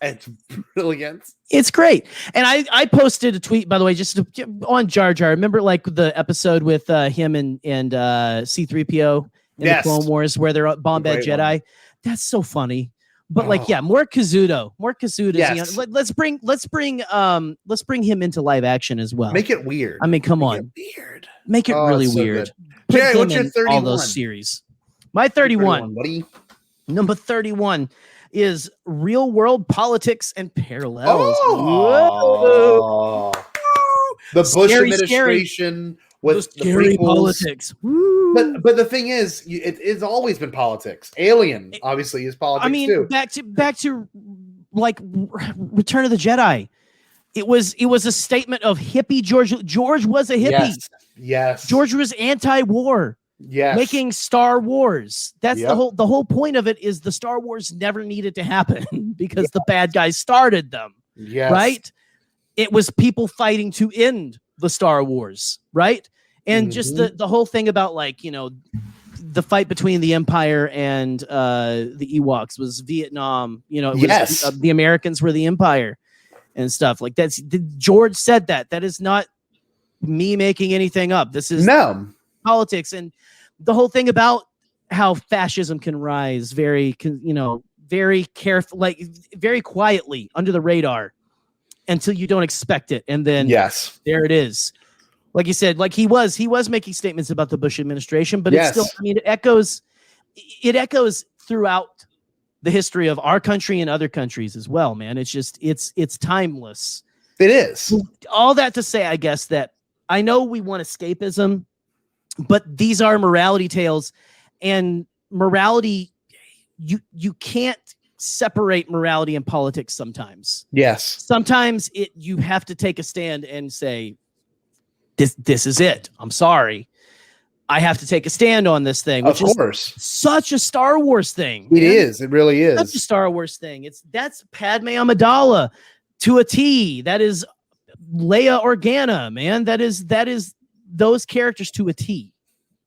brilliant. It's great. And I posted a tweet, by the way, just on Jar Jar. Remember, like the episode with him and C-3PO in the Clone Wars where they're Bombad Jedi. One. That's so funny. But more Kazuto. Yes. You know, let's bring him into live action as well. Make it weird. I mean, come on. Make it really weird. Jerry, what's your 31? All those series. My 31. Number 31 is Real World Politics and Parallels. The Bush administration with the scary prequels. politics. Woo. But the thing is, it's always been politics. Alien obviously is politics I mean, too. back to like Return of the Jedi. It was a statement of hippie George. George was a hippie. Yes. George was anti-war. Yes. Making Star Wars. That's the whole point of it is the Star Wars never needed to happen because the bad guys started them. Yes. Right? It was people fighting to end the Star Wars, right? And just the whole thing about like, you know, the fight between the Empire and the Ewoks was Vietnam, you know, it was, the Americans were the Empire and stuff. Like George said that. That is not me making anything up. This is politics, and the whole thing about how fascism can rise very careful, like very quietly under the radar until you don't expect it, and then there it is. Like you said, like he was making statements about the Bush administration, but it's still, I mean, it echoes throughout the history of our country and other countries as well, man. It's just it's timeless. It is. All that to say, I guess, that I know we want escapism, but these are morality tales, and morality, you can't separate morality and politics sometimes. Yes. Sometimes you have to take a stand and say, this is it. I'm sorry. I have to take a stand on this thing. Which of course. Is such a Star Wars thing. It is. It really is. Such a Star Wars thing. That's Padme Amidala to a T. That is Leia Organa, man. That is those characters to a T.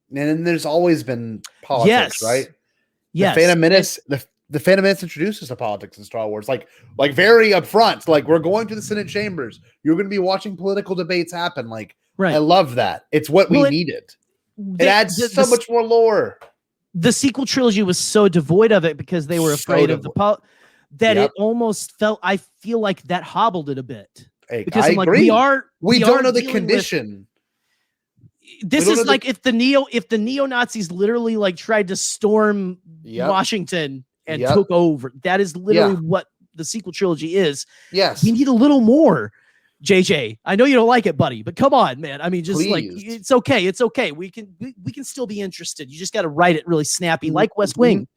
And then there's always been politics, right? Yes. The Phantom Menace, the Phantom Menace introduces the politics in Star Wars, like very upfront. Like, we're going to the Senate chambers. You're going to be watching political debates happen. Like, I love that. It's what we needed. It adds so much more lore. The sequel trilogy was so devoid of it because they were afraid of the that it almost felt. I feel like that hobbled it a bit. Because I'm agree. Like, we don't know the condition. This is like if the neo-Nazis literally like tried to storm Washington and took over. That is literally what the sequel trilogy is. Yes. We need a little more, JJ. I know you don't like it, buddy, but come on, man. I mean, just like it's okay. It's okay. We can still be interested. You just got to write it really snappy, like West Wing.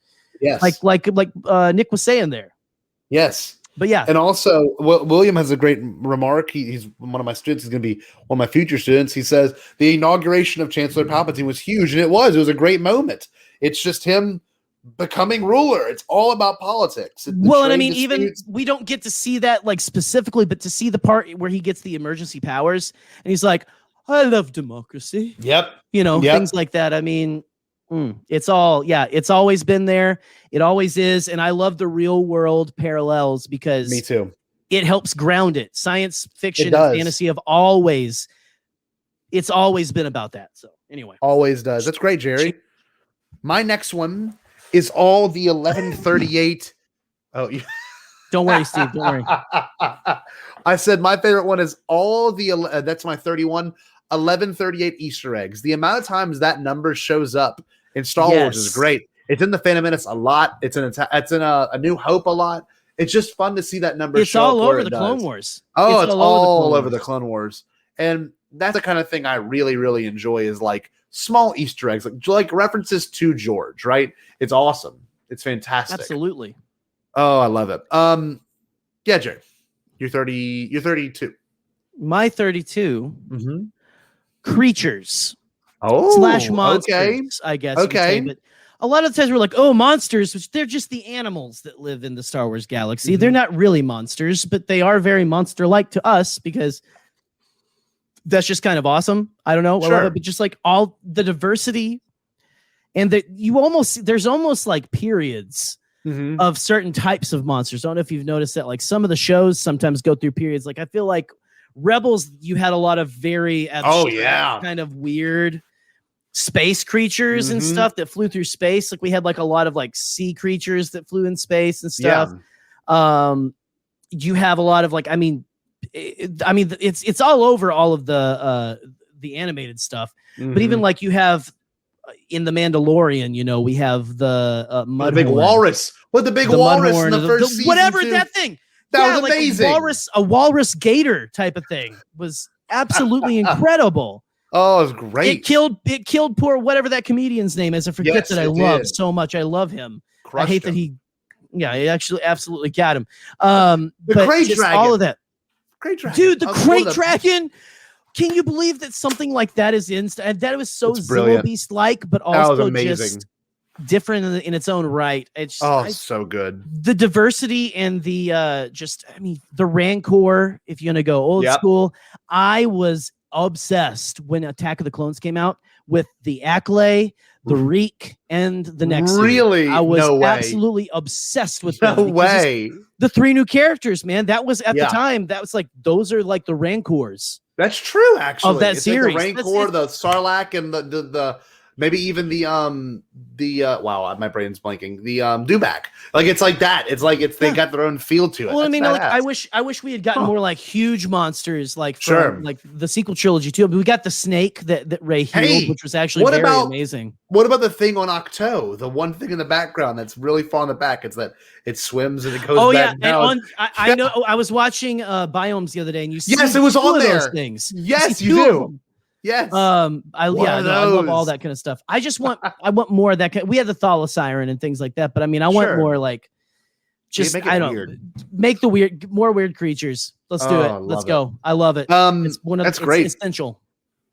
Yes. Like Nick was saying there. Yes. But yeah. And also, William has a great remark. He's one of my students. He's going to be one of my future students. He says the inauguration of Chancellor Palpatine was huge, and it was a great moment. It's just him becoming ruler. It's all about politics. Well, and I mean, even we don't get to see that like specifically, but to see the part where he gets the emergency powers and he's like, I love democracy. Yep. Things like that. I mean, it's always been there. It always is. And I love the real world parallels because me too. It helps ground it. Science fiction and fantasy it's always been about that. So anyway. Always does. That's great, Jerry. My next one is all the 1138. Don't worry, Steve. Don't worry. I said my favorite one is all the, that's my 31, 1138 Easter eggs. The amount of times that number shows up in Star Wars is great. It's in the Phantom Menace a lot. It's in a New Hope a lot. It's just fun to see that number. It's all over the Clone Wars. Oh, it's all over the Clone Wars. And that's the kind of thing I really, really enjoy is like small Easter eggs, like references to George, right? It's awesome. It's fantastic. Absolutely. Oh, I love it. Yeah, Jerry, you're 32. My 32 creatures. / monsters, I guess. Okay. But a lot of the times we're like, oh, monsters, which they're just the animals that live in the Star Wars galaxy. They're not really monsters, but they are very monster-like to us because that's just kind of awesome. I don't know. I love it, but just like all the diversity and there's almost like periods of certain types of monsters. I don't know if you've noticed that, like some of the shows sometimes go through periods. Like I feel like Rebels, you had a lot of very abstract, kind of weird space creatures and stuff that flew through space. Like we had like a lot of like sea creatures that flew in space and stuff. You have a lot of like, it's all over all of the animated stuff, but even like you have in the Mandalorian, we have the big walrus. What the big walrus in the first season? Whatever that thing. That was amazing. A walrus gator type of thing was absolutely incredible. Oh, it was great. It killed poor whatever that comedian's name is. I forget Yes, that I it love did. so much. I love him. Crushed I hate him. that he actually absolutely got him. But Crate just Dragon. all of that. Great Dragon. Dude, the That was one Crate of the- Dragon. Can you believe that something like that is in? That was so It's brilliant. Zillow Beast like, but That was also amazing. just different in its own right. It's so good. The diversity and the the Rancor. If you're gonna go old school, I was obsessed when Attack of the Clones came out with the Acklay, the Reek, and the next. Really? I was No way. absolutely obsessed with No them because way. the 3 new characters, man. That was at the time. That was like those are like the Rancors. That's true, actually. Of that It's series. like the Rancor, the Sarlacc, and the maybe even the wow, my brain's blanking. The Dewback. Like it's like that. It's like they got their own feel to it. Well, I That's mean, like, badass. I wish we had gotten more like huge monsters, like from like the sequel trilogy too. But we got the snake that Ray healed, which was actually very amazing. What about the thing on Octo? The one thing in the background that's really far in the back. It's that it swims and it goes. Back down. And I know. I was watching Biomes the other day, and you see it was on there. Those things. Yes, you do. Yes. I love all that kind of stuff. I want more of that. We had the Thala Siren and things like that, but I mean, I want more like just make the more weird creatures. Let's do it. Let's go. I love it. It's that's great. It's essential.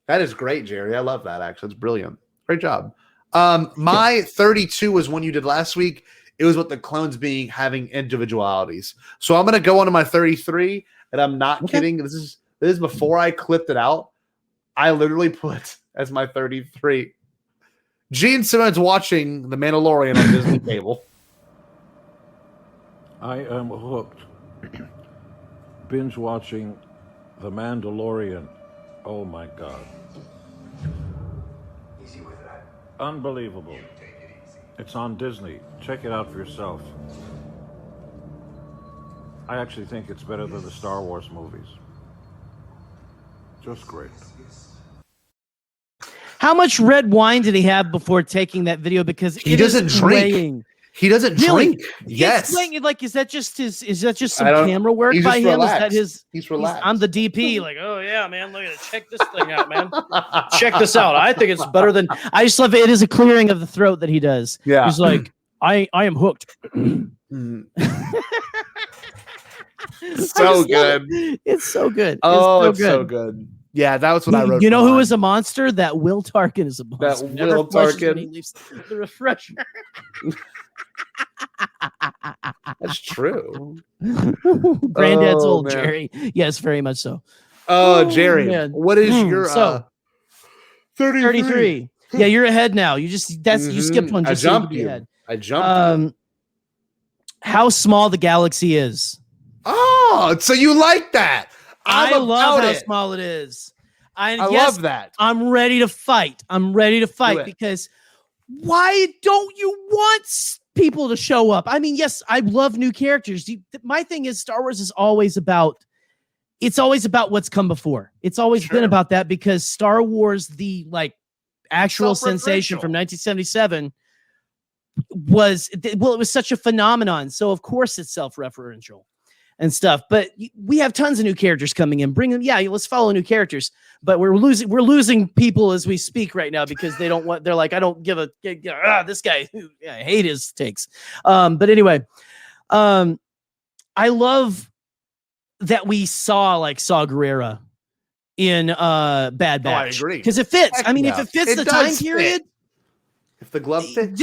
That is great, Jerry. I love that. Actually, it's brilliant. Great job. My 32 was one you did last week. It was with the clones having individualities. So I'm gonna go on to my 33, and I'm not kidding. This is before I clipped it out. I literally put as my 33 Gene Simmons watching The Mandalorian on Disney Cable. I am hooked. Binge watching The Mandalorian. Oh my God. Easy with that. Unbelievable. It's on Disney. Check it out for yourself. I actually think it's better than the Star Wars movies. Just great. How much red wine did he have before taking that video? Because he doesn't drink. He doesn't drink. Yes. Like, is that just some camera work by him? Relaxed. Is that his? He's relaxed. I'm the DP. Like, oh yeah, man, look at it. Check this thing out, man. Check this out. I think it's better than. I just love it. It is a clearing of the throat that he does. Yeah. He's like, I am hooked. So good. It's so good. Oh, it's so good. Yeah, that was what I wrote. You know who is a monster? That Will Tarkin is a monster. That Will Tarkin. He leaves the refresher. That's true. Granddad's old, man. Jerry. Yes, very much so. Jerry, man. what is your 33? Yeah, you're ahead now. You skipped one. Just I jumped so you. Ahead. I jumped. How small the galaxy is. Oh, so you like that? I love how small it is. I love that. I'm ready to fight. Because why don't you want people to show up? I mean, yes, I love new characters. My thing is Star Wars is always about what's come before. It's always been about that because Star Wars, the like actual sensation from 1977 it was such a phenomenon. So of course it's self-referential and stuff, but we have tons of new characters coming in. Bring them. Yeah, let's follow new characters, but we're losing people as we speak right now because they're like, I don't give this guy, I hate his takes. But anyway, I love that we saw Saw Gerrera in Bad Batch. I agree. Because it fits. I mean, if it fits the time period, if the glove fits.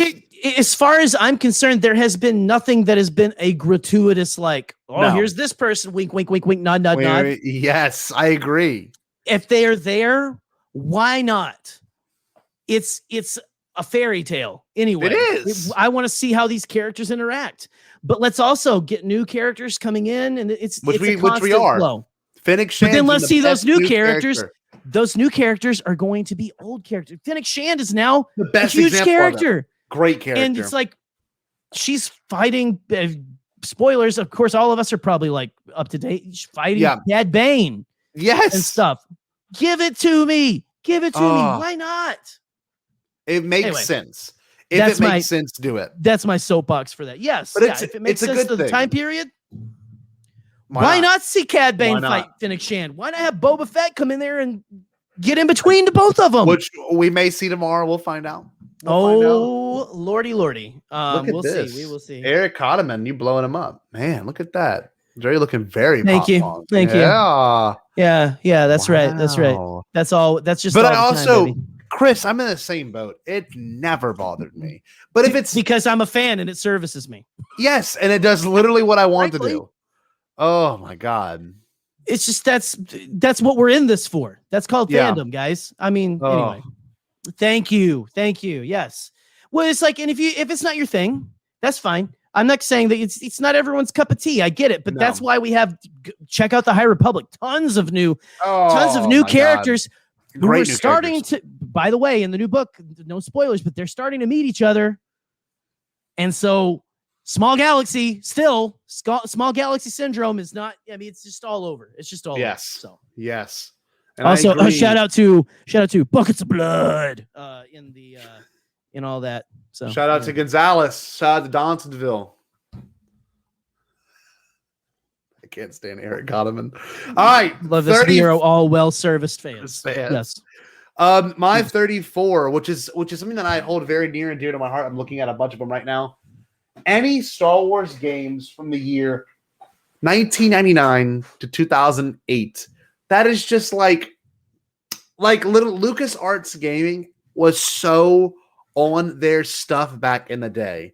As far as I'm concerned, there has been nothing that has been a gratuitous here's this person, wink, wink, wink, wink, nod, nod, nod. Yes, I agree. If they are there, why not? It's a fairy tale anyway. It is. I want to see how these characters interact, but let's also get new characters coming in, and it's a constant flow. Fennec Shand. But then let's see those new characters. Those new characters are going to be old characters. Fennec Shand is now the best a huge character. Great character. And it's like she's fighting. Spoilers, of course, all of us are probably up to date. She's fighting Cad Bane. Yes. And stuff. Give it to me. Give it to me. Why not? It makes sense. If it makes sense, do it. That's my soapbox for that. Yes. But if it makes sense to the time period, why not see Cad Bane fight Fennec Shand? Why not have Boba Fett come in there and Get in between to both of them. Which we may see tomorrow. We'll find out. Lordy. Look at We'll this. see. We will see. Eric Cotterman, you blowing him up. Man, look at that. Jerry looking very Thank you. pop-punk. Thank you. Yeah. Yeah, that's right. That's right. Wow. That's all. That's just But all I the time, also, baby. Chris, I'm in the same boat. It never bothered me. But if it's because I'm a fan and it services me. Yes, and it does literally what I want to Frankly. do. Oh my God. It's just that's what we're in this for. That's called Yeah. fandom, guys. I mean, Oh. anyway. Thank you. Yes. Well, it's like, and if it's not your thing, that's fine. I'm not saying that it's not everyone's cup of tea. I get it, but No. that's why we have check out the High Republic. Tons of new my characters God. who Great are new starting characters. to. By the way, in the new book, no spoilers, but they're starting to meet each other, and so small galaxy small galaxy syndrome is not. I mean, it's just all over. It's just all over. Yes. So Yes. And I also, agree. shout out to buckets of blood in all that. So Shout out to Gonzalez. Shout out to Donaldsonville. I can't stand Eric Cotterman. All right. love this. We are all well-serviced fans. Fans. Yes. My 34, which is something that I hold very near and dear to my heart. I'm looking at a bunch of them right now. Any Star Wars games from the year 1999 to 2008. That is just like little LucasArts Gaming was so on their stuff back in the day.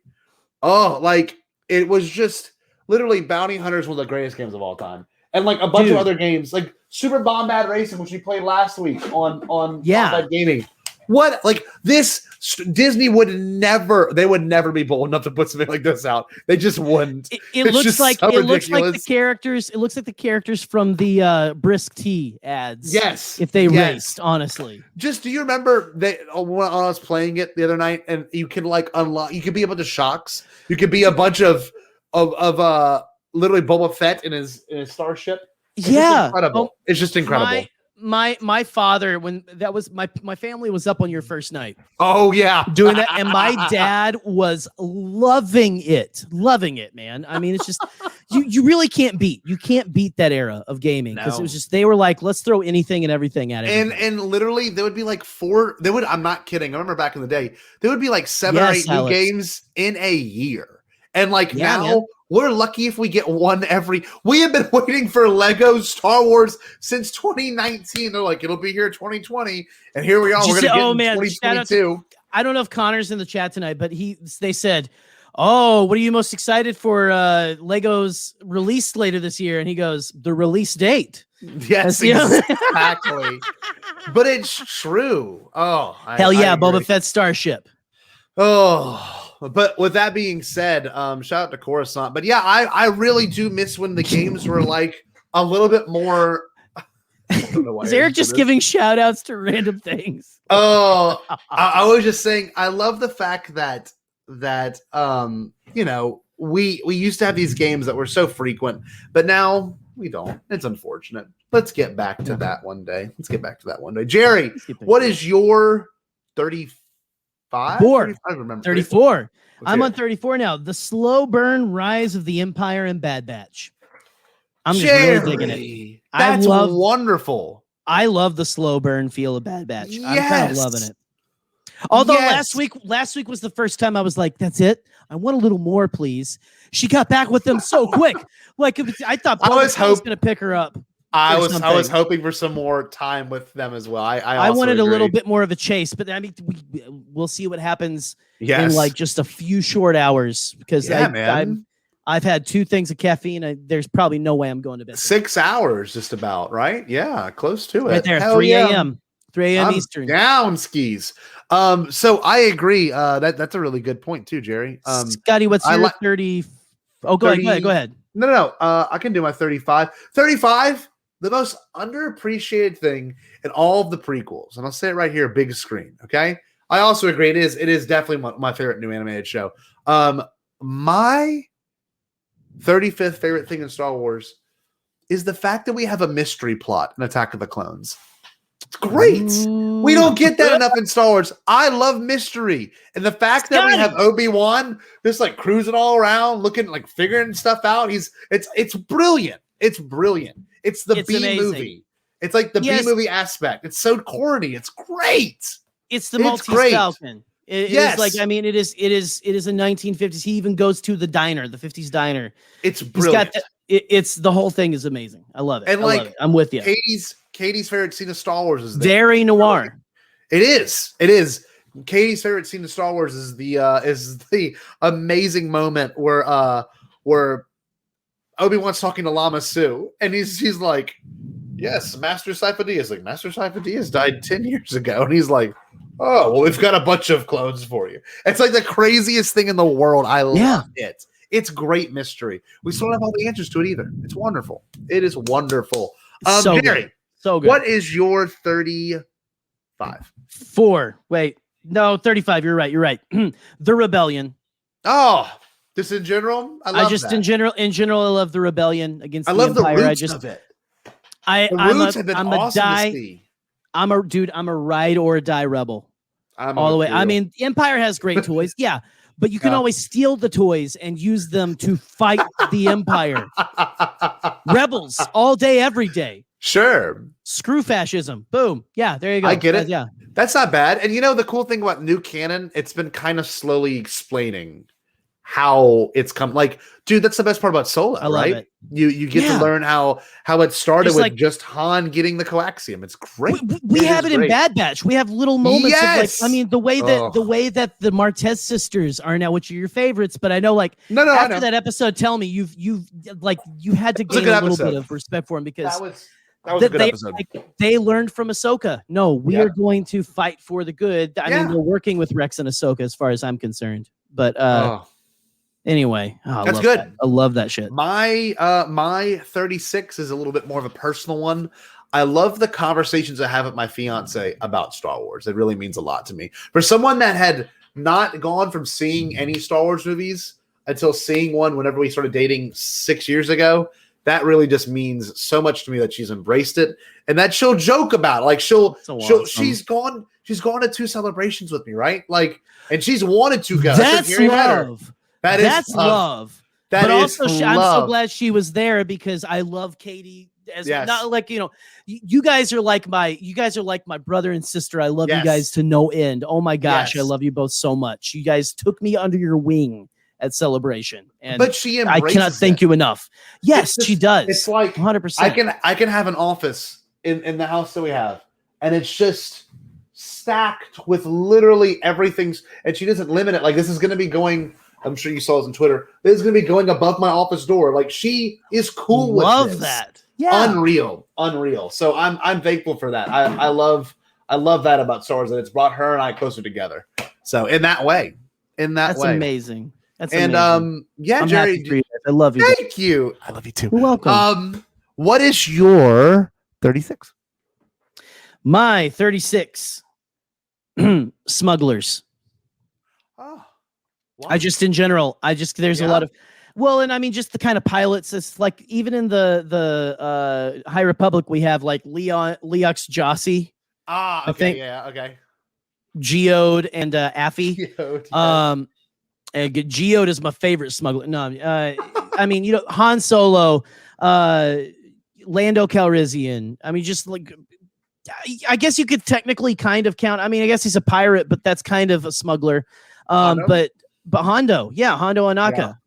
Oh, like it was just literally Bounty Hunters, one of the greatest games of all time. And like a bunch of other games, like Super Bombad Racing, which we played last week on Bombad Gaming. What, like this, Disney would never be bold enough to put something like this out. They just wouldn't. It looks like the characters. It looks like the characters from the Brisk Tea ads. Yes, if they raced, honestly. Just do you remember when I was playing it the other night, and you can like unlock? You could be a bunch of shocks. You could be a bunch of literally Boba Fett in his starship. It's just incredible. It's just incredible. My father, when that was my family was up on your first night. Oh yeah, doing that, and my dad was loving it, man. I mean, it's just you really can't beat that era of gaming because it was just they were like, let's throw anything and everything at it. And literally there would be like I'm not kidding. I remember back in the day, there would be like 7 or 8 new games in a year, and like now. We're lucky if we get one we have been waiting for Lego Star Wars since 2019. They're like, it'll be here 2020. And here we are. We're going to get in 2022. I don't know if Connor's in the chat tonight, but they said, oh, what are you most excited for Lego's release later this year? And he goes, the release date. Yes, exactly. But it's true. Oh, hell yeah. Boba Fett Starship. Oh, but with that being said, shout out to Coruscant. But yeah, I really do miss when the games were like a little bit more. I don't know why Is Eric just giving shout outs to random things? Oh, I was just saying, I love the fact that you know, we used to have these games that were so frequent, but now we don't. It's unfortunate. Let's get back to that one day. Jerry, what is your 35? 34. I remember 34. I'm on 34 now. The Slow Burn Rise of the Empire and Bad Batch. I'm just really digging it. That's wonderful. I love the slow burn feel of Bad Batch. Yes. I'm kind of loving it. Although last week was the first time I was like, that's it. I want a little more, please. She got back with them so quick. Like I thought I was going to pick her up. I was hoping for some more time with them as well. I wanted a little bit more of a chase, but I mean, we'll see what happens in like just a few short hours because I've had 2 things of caffeine. There's probably no way I'm going to bed. 6 hours, just about, right? Yeah, close to it. Right there, 3 a.m. 3 a.m. Eastern. Down skis. So I agree. That's a really good point too, Jerry. Scotty, what's your 30? Oh, go ahead. No. I can do my 35. 35. The most underappreciated thing in all of the prequels, and I'll say it right here, big screen. Okay, I also agree. It is definitely my favorite new animated show. My 35th favorite thing in Star Wars is the fact that we have a mystery plot in Attack of the Clones. It's great. We don't get that enough in Star Wars. I love mystery, and the fact that we have Obi-Wan just like cruising all around, looking like figuring stuff out. It's brilliant. It's brilliant. It's the B movie. It's like the Yes. B movie aspect. It's so corny. It's great. It's the It's Maltese great. Falcon. It Yes. is like, I mean, it is a 1950s. He even goes to the diner, the 50s diner. It's He's brilliant. got it's the whole thing is amazing. I love it. And I love like, it. I'm with you. Katie's favorite scene of Star Wars is there. Very noir. It is. It is. Katie's favorite scene of Star Wars is the amazing moment where Obi-Wan's talking to Lama Su, and he's like, "Yes, Master Sifo-Dyas." Like, Master Sifo-Dyas died 10 years ago, and he's like, "Oh, well, we've got a bunch of clones for you." It's like the craziest thing in the world. I love it. It's great mystery. We still don't have all the answers to it either. It's wonderful. It is wonderful. So Jerry, good. So good. what is your 35? 4. Wait. No, 35. You're right. The Rebellion. Oh, just in general? I love that. in general, I love the Rebellion against I the love Empire. the roots of it. The roots have been awesome to see. I'm a ride or die rebel. All the way. I mean, Empire has great toys. Yeah. But you can always steal the toys and use them to fight the Empire. Rebels all day, every day. Sure. Screw fascism. Boom. Yeah, there you go. I get it. Yeah. That's not bad. And you know, the cool thing about new canon, it's been kind of slowly explaining how it's come. Like, dude, that's the best part about Solo, I love right? it. You get to learn how it started Just with like- just Han getting the coaxium. It's great. We have it in great. Bad Batch. We have little moments Yes! of like, I mean, the way that the Martez sisters are now, which are your favorites, but I know like No, I after know. that episode, tell me you had to was a gain good a little episode. bit of respect for him because That was a good episode. they learned from Ahsoka. No, we are going to fight for the good. I mean, we're working with Rex and Ahsoka as far as I'm concerned. But anyway, I That's love good. that. I love that shit. My 36 is a little bit more of a personal one. I love the conversations I have with my fiance about Star Wars. It really means a lot to me. For someone that had not gone from seeing any Star Wars movies until seeing one whenever we started dating 6 years ago, that really just means so much to me that she's embraced it and that she'll joke about it. Like she's gone to 2 celebrations with me, right? Like, and she's wanted to go. That's love. That's love. That but is also, I'm so love. glad she was there because I love Katie. As Yes. not like you guys are like my brother and sister. I love you guys to no end. Oh my gosh, Yes. I love you both so much. You guys took me under your wing at Celebration, and But she I cannot embraces thank you enough. Yes, she does. It's like 100%. I can have an office in the house that we have, and it's just stacked with literally everything. And she doesn't limit it. Like, this is going to be going. I'm sure you saw this on Twitter. This is going to be going above my office door. Like, she is cool with Love this. that. Yeah. Unreal. So I'm thankful for that. I love that about Star Wars, that it's brought her and I closer together. So in that way. That's amazing. That's and amazing. yeah, I'm Jerry, happy for you. I love you. thank you. I love you too. You're welcome. What is your 36? My 36 smugglers. Oh, I just in general, there's a lot of and I mean just the kind of pilots. It's like even in the High Republic we have like Leox Jossi. Okay, I think okay. Geode and Affy. Geode, yeah. And Geode is my favorite smuggler. No, I mean, Han Solo, Lando Calrissian. I mean, just like, I guess you could technically kind of count. I mean, I guess he's a pirate, but that's kind of a smuggler. But Hondo, Hondo Anaka,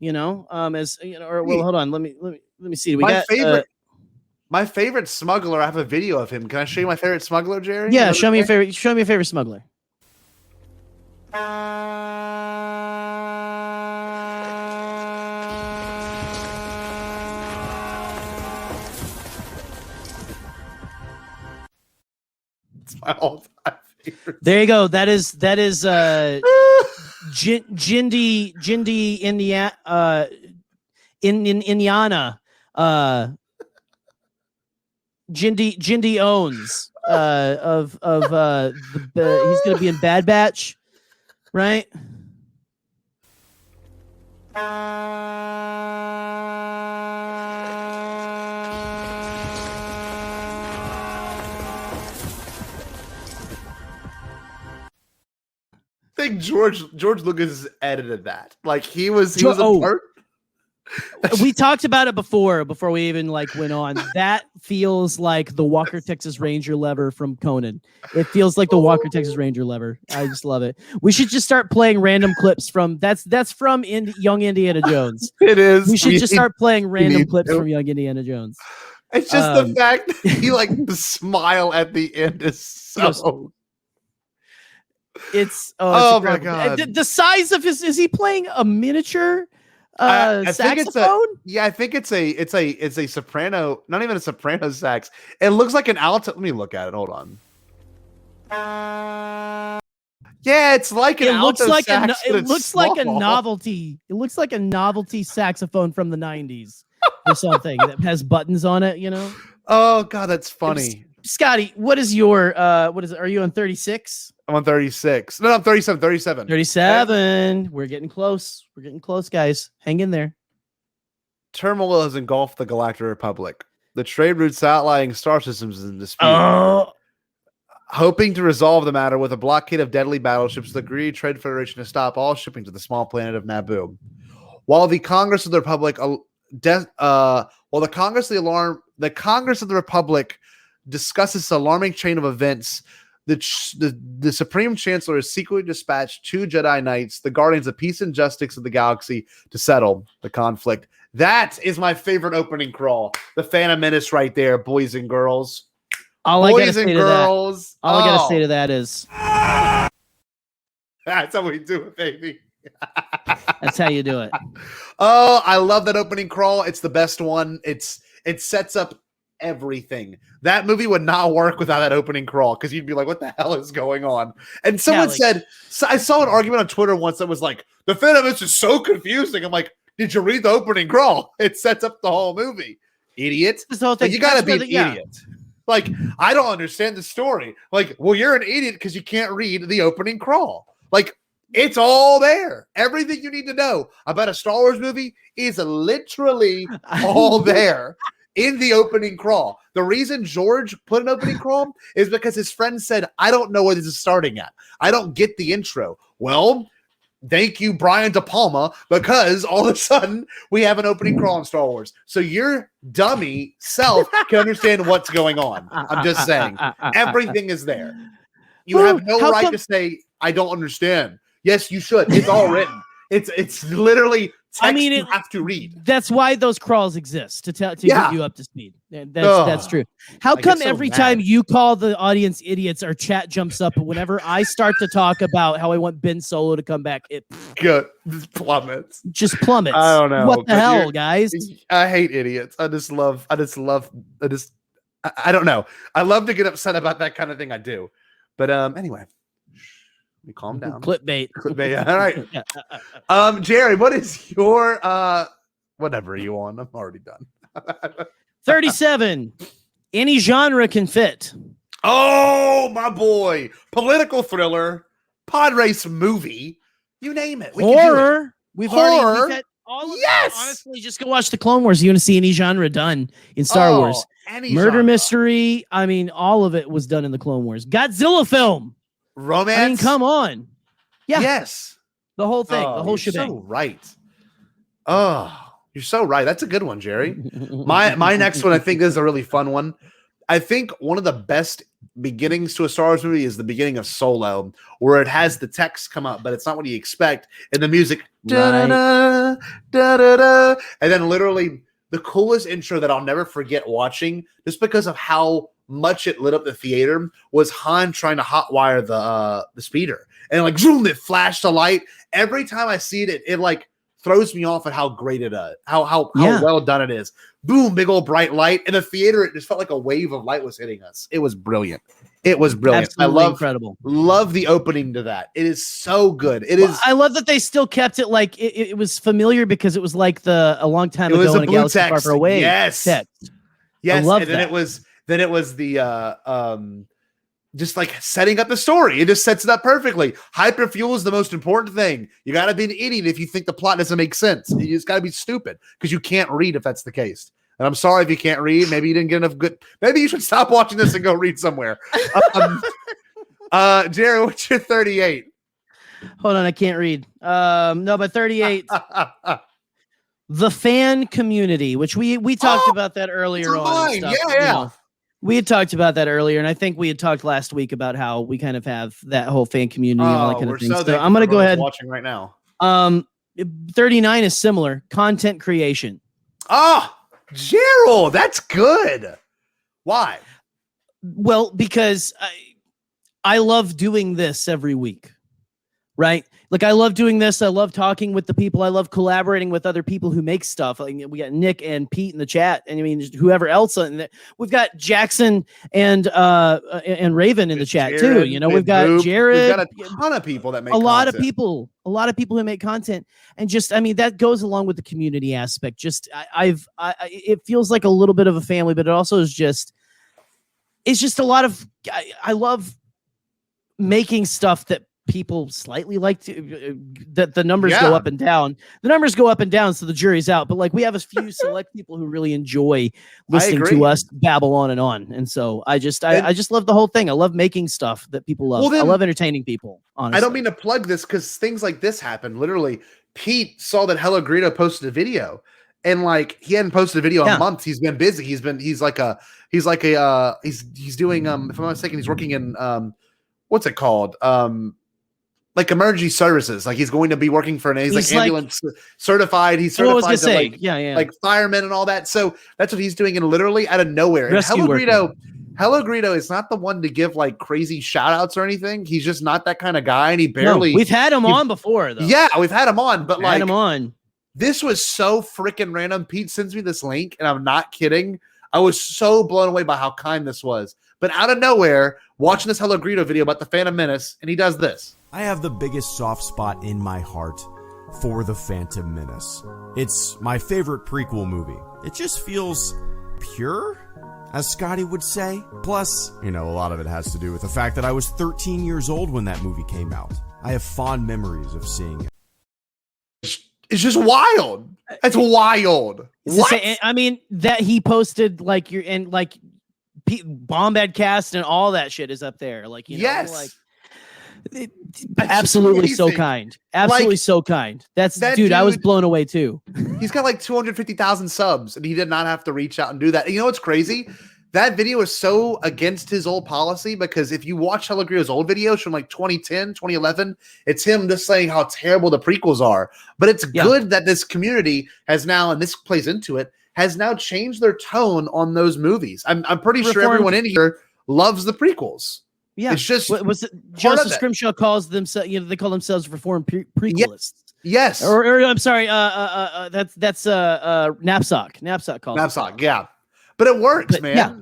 as hold on, let me see. My favorite smuggler. I have a video of him. Can I show you my favorite smuggler, Jerry? Yeah, show me a favorite smuggler. It's my all-time favorite. There you go. That is Jindy Indiana. Jindy owns he's gonna be in Bad Batch, right? I think George Lucas edited that. Like he was a part. We talked about it before we even like went on. That feels like the Walker Texas Ranger lever from Conan. It feels like the Walker Texas Ranger lever. I just love it. We should just start playing random clips from that's from Young Indiana Jones. It is. We should just start playing random clips from Young Indiana Jones. It's just the fact that he like the smile at the end is so. It's my God. The size of his, is he playing a miniature I think saxophone? I think it's a soprano, not even a soprano sax. It looks like an alto. Let me look at it. Hold on. Yeah, it's like an alto sax. It looks like a novelty. It looks like a novelty saxophone from the 90s or something that has buttons on it, you know? Oh God, that's funny. Scotty, what is your what is it? Are you on 36? I'm on 36. No, I'm 37. 37. We're getting close. We're getting close, guys. Hang in there. Turmoil has engulfed the Galactic Republic. The trade routes outlying star systems is in dispute. Hoping to resolve the matter with a blockade of deadly battleships, the Greedy Trade Federation to stop all shipping to the small planet of Naboo. While the Congress of the Republic, the Congress of the Republic discusses this alarming chain of events. The Supreme Chancellor has secretly dispatched 2 Jedi Knights, the guardians of peace and justice of the galaxy, to settle the conflict. That is my favorite opening crawl. The Phantom Menace right there, boys and girls. All I gotta say to that is that's how we do it, baby. That's how you do it. Oh, I love that opening crawl. It's the best one. It sets up everything. That movie would not work without that opening crawl, because you'd be like, what the hell is going on? And someone said, I saw an argument on Twitter once that was like, the Phantom Menace is so confusing. I'm like, did you read the opening crawl? It sets up the whole movie. Idiot. Like, you gotta be an idiot. Like, I don't understand the story. Like, well, you're an idiot because you can't read the opening crawl. Like, it's all there. Everything you need to know about a Star Wars movie is literally all there in the opening crawl. The reason George put an opening crawl is because his friend said, I don't know where this is starting at. I don't get the intro. Well, thank you, Brian De Palma, because all of a sudden we have an opening crawl in Star Wars. So your dummy self can understand what's going on. I'm just saying. Everything is there. You have no right to say, I don't understand. Yes, you should. It's all written. It's literally text you have to read. That's why those crawls exist, to get you up to speed. That's true. How come every time you call the audience idiots, our chat jumps up, but whenever I start to talk about how I want Ben Solo to come back, it plummets. Just plummets. I don't know. What the hell, guys? I hate idiots. I don't know. I love to get upset about that kind of thing. I do. But anyway. Calm down. Clickbait. All right. Jerry, what is your whatever are you on? I'm already done. 37. Any genre can fit. Oh, my boy. Political thriller, pod race movie, you name it. Horror. We've had all of yes. That. Honestly, just go watch the Clone Wars. You want to see any genre done in Star Wars. Murder genre. mystery. I mean, all of it was done in the Clone Wars. Godzilla film. Romance. I mean, come on. Yeah. Yes. The whole thing. The whole shebang. So right. Oh, you're so right. That's a good one, Jerry. My next one, I think, is a really fun one. I think one of the best beginnings to a Star Wars movie is the beginning of Solo, where it has the text come up, but it's not what you expect, and the music, da-da-da, da-da-da, and then literally the coolest intro that I'll never forget watching, just because of how much it lit up the theater, was Han trying to hotwire the speeder, and like zoom, it flashed a light. Every time I see it, it like throws me off at how great it is, how well done it is. Boom, big old bright light in the theater. It just felt like a wave of light was hitting us. It was brilliant. It was brilliant. Absolutely incredible. Love the opening to that. It is so good. I love that they still kept it like it was familiar, because it was like a long time ago in a galaxy far, far away. Yes. Text. Yes. I love and that. then it was the just like setting up the story. It just sets it up perfectly. Hyperfuel is the most important thing. You got to be an idiot if you think the plot doesn't make sense. You just got to be stupid, because you can't read if that's the case. And I'm sorry if you can't read. Maybe you didn't get enough good. Maybe you should stop watching this and go read somewhere. Jerry, what's your 38? Hold on, I can't read. No, but 38. the fan community, which we talked about that earlier on. And stuff, we had talked about that earlier, and I think we had talked last week about how we kind of have that whole fan community and all that kind of thing. So I'm going to go ahead. Watching right now. 39 is similar. Content creation. Oh, Gerald, that's good. Why? Well, because I love doing this every week, right? Like, I love doing this. I love talking with the people. I love collaborating with other people who make stuff. Like, we got Nick and Pete in the chat, and I mean, whoever else. And we've got Jackson and Raven in the chat Jared, too. You know, we've got Jared. We've got a ton of people that make a lot of people who make content, and just, I mean, that goes along with the community aspect. Just, it feels like a little bit of a family, but it also is just, it's just a lot of. I love making stuff that people slightly like to, that the numbers go up and down. The numbers go up and down, so the jury's out. But like, we have a few select people who really enjoy listening to us babble on and on. And so I just love the whole thing. I love making stuff that people love. I love entertaining people. Honestly, I don't mean to plug this because things like this happen. Literally, Pete saw that Hello Greedo posted a video, and like, he hadn't posted a video in months. He's been busy. He's doing if I'm not mistaken, he's working in what's it called? Like emergency services. Like, he's going to be working for he's like ambulance certified. He's certified to like firemen and all that. So that's what he's doing. And literally out of nowhere. And Hello Greedo is not the one to give like crazy shout outs or anything. He's just not that kind of guy. And he barely, we've had him on before though. Yeah, we've had him on, but this was so freaking random. Pete sends me this link, and I'm not kidding. I was so blown away by how kind this was. But out of nowhere, watching this Hello Greedo video about the Phantom Menace, and he does this. I have the biggest soft spot in my heart for the Phantom Menace. It's my favorite prequel movie. It just feels pure, as Scotty would say. Plus, you know, a lot of it has to do with the fact that I was 13 years old when that movie came out. I have fond memories of seeing it. It's just wild. It's wild. What? I mean, that he posted like Bombadcast and all that shit is up there. Like, you know, like, absolutely so kind. Absolutely so kind. That dude, I was blown away too. He's got like 250,000 subs, and he did not have to reach out and do that. And you know what's crazy? That video is so against his old policy, because if you watch Hello Greedo's old videos from like 2010, 2011, it's him just saying how terrible the prequels are. But it's good that this community has now, and this plays into it, has now changed their tone on those movies. I'm pretty sure everyone in here loves the prequels. Yeah, it's just was it Joseph Scrimshaw calls themselves? You know, they call themselves reformed prequelists. Yes. Or I'm sorry. That's Knapsack. Knapsack calls. Knapsack. Yeah, but it works, man. Yeah.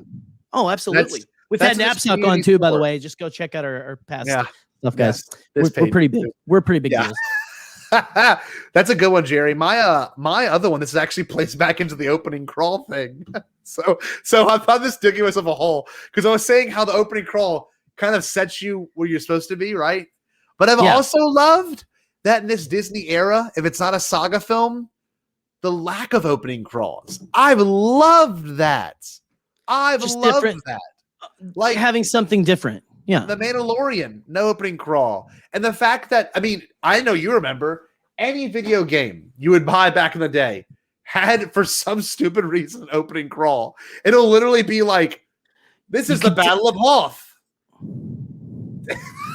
Oh, absolutely. We've had Knapsack on too, by the way. Just go check out our past stuff, guys. We're pretty big. We're pretty big deals. That's a good one, Jerry. My other one, this actually plays back into the opening crawl thing. So I thought this digging myself a hole, because I was saying how the opening crawl kind of sets you where you're supposed to be, right? But I've also loved that in this Disney era, if it's not a saga film, the lack of opening crawls. I've loved that. I've loved that. Like having something different. Yeah. The Mandalorian, no opening crawl. And the fact that, I mean, I know you remember any video game you would buy back in the day had, for some stupid reason, opening crawl. It'll literally be like, this is the Battle of Hoth.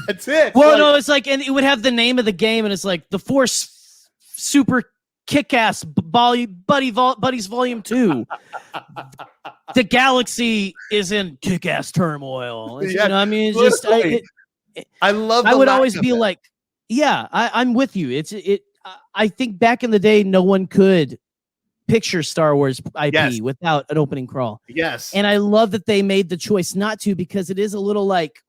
That's it. Well, no, it's like, and it would have the name of the game, and it's like the Force Super Kick-Ass Buddies Volume 2. The galaxy is in kick-ass turmoil. You know, I mean, it's just I love. I would always be like, yeah, I'm with you. I think back in the day, no one could picture Star Wars IP without an opening crawl. Yes, and I love that they made the choice not to, because it is a little like,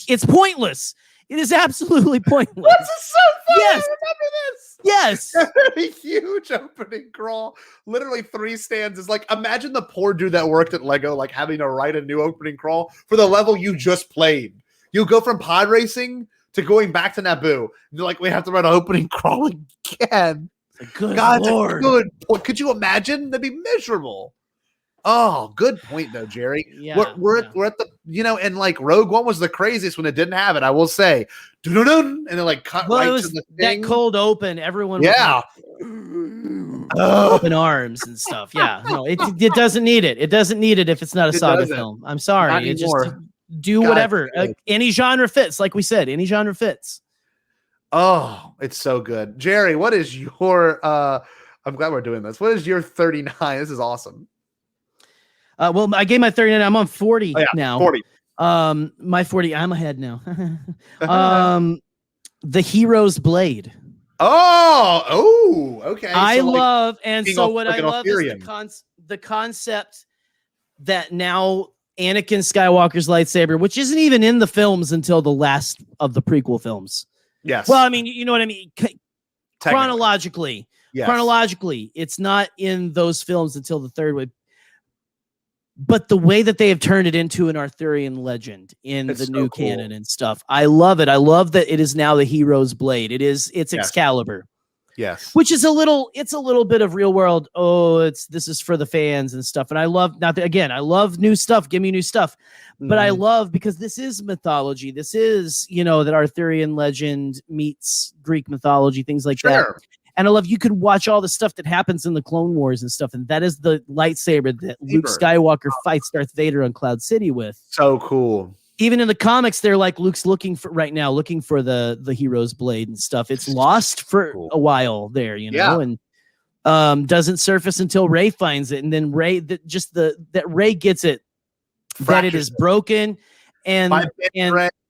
it's pointless. It is absolutely pointless. This is so funny. Yes. I remember this. Yes. A huge opening crawl. Literally 3 stanzas. Like, imagine the poor dude that worked at Lego, like, having to write a new opening crawl for the level you just played. You go from pod racing to going back to Naboo. And you're like, we have to write an opening crawl again. Good Lord. Good. Could you imagine? That'd be miserable. Oh, good point though, Jerry. Yeah, We're at the, and like Rogue One was the craziest when it didn't have it. I will say, dun-dun-dun, and it like cut Well, right it was to the that thing. cold open. Everyone Yeah. was like, open arms and stuff. Yeah, no, it doesn't need it. It doesn't need it if it's not a It saga doesn't. film. I'm sorry. Not It just anymore. do God, whatever. it's good. Any genre fits. Like we said, any genre fits. Oh, it's so good. Jerry, what is your I'm glad we're doing this. What is your 39? This is awesome. Well, I gave my 39. I'm on 40 now. 40. My 40. I'm ahead now. The Hero's Blade. Oh, okay. I So, like, love, and being so a- what like I an love is Arthurian. the concept that now Anakin Skywalker's lightsaber, which isn't even in the films until the last of the prequel films. Yes. Well, I mean, you know what I mean? Technically. Chronologically, Yes. chronologically, it's not in those films until the third one. But the way that they have turned it into an Arthurian legend in It's the so new cool. canon and stuff, I love it. I love that it is now the Hero's Blade. It's Yes. Excalibur, Yes. which is it's a little bit of real world. Oh, this is for the fans and stuff. And I love I love new stuff. Give me new stuff. But I love, because this is mythology. This is, that Arthurian legend meets Greek mythology, things like that. Sure. And I love, you could watch all the stuff that happens in the Clone Wars and stuff. And that is the lightsaber that Luke Skywalker fights Darth Vader on Cloud City with. So cool. Even in the comics, they're like, Luke's looking for the Hero's Blade and stuff. It's lost for a while there, and doesn't surface until Rey finds it. And then Rey, that Rey gets it, that it is broken. And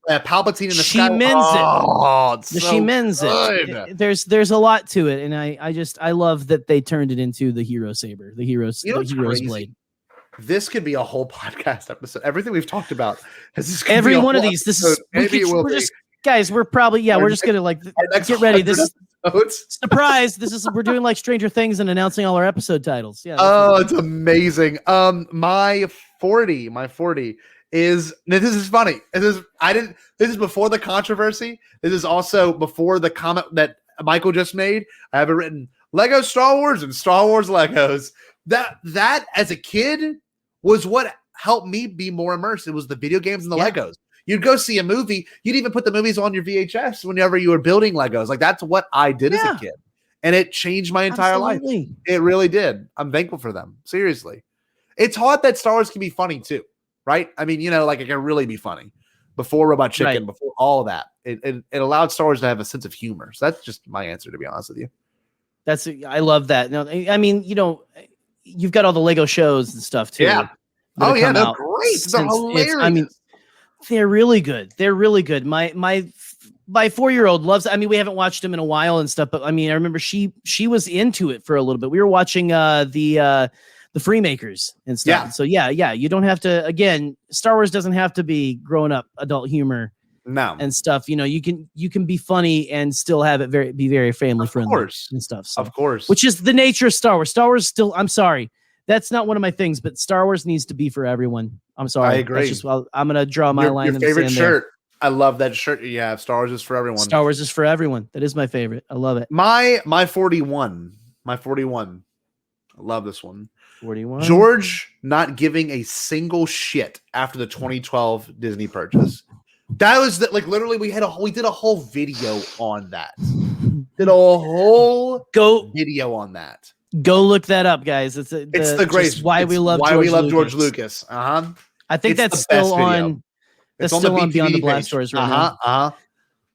Palpatine in the she sky. mends it. She mends it. There's a lot to it, and I love that they turned it into the hero saber, the hero's blade. This could be a whole podcast episode. Everything we've talked about. Every one of these. This is guys. We're probably we're just gonna get ready. This is surprise. We're doing like Stranger Things and announcing all our episode titles. Yeah. Oh, it's amazing. My 40 is, this is funny. This is before the controversy. This is also before the comment that Michael just made. I have it written: Lego Star Wars and Star Wars Legos. That as a kid was what helped me be more immersed. It was the video games and the Legos. You'd go see a movie. You'd even put the movies on your VHS whenever you were building Legos. Like, that's what I did as a kid. And it changed my entire life. It really did. I'm thankful for them. Seriously. It's hard that Star Wars can be funny too, right? I mean, it can really be funny. Before Robot Chicken, before all of that. It allowed Star Wars to have a sense of humor. So that's just my answer, to be honest with you. I love that. No, I mean, you've got all the Lego shows and stuff too. Yeah. Oh yeah, they're great. They're hilarious. I mean, they're really good. They're really good. My 4-year-old loves. I mean, we haven't watched them in a while and stuff, but I mean, I remember she was into it for a little bit. We were watching the Freemakers and stuff. Yeah. So you don't have to. Again, Star Wars doesn't have to be grown up adult humor. No. And stuff. You can be funny and still have it be very family friendly and stuff. So, of course. Which is the nature of Star Wars. Star Wars still. I'm sorry. That's not one of my things, but Star Wars needs to be for everyone. I'm sorry. I agree. I'm going to draw my line. Your favorite shirt. I love that shirt you have. Star Wars is for everyone. Star Wars is for everyone. That is my favorite. I love it. My 41. I love this one. 41. George not giving a single shit after the 2012 Disney purchase. That was literally we did a whole video on that. Video on that. Go look that up, guys. It's the greatest. Why we love George Lucas. I think that's still on. That's still on Beyond the Blast Doors right now.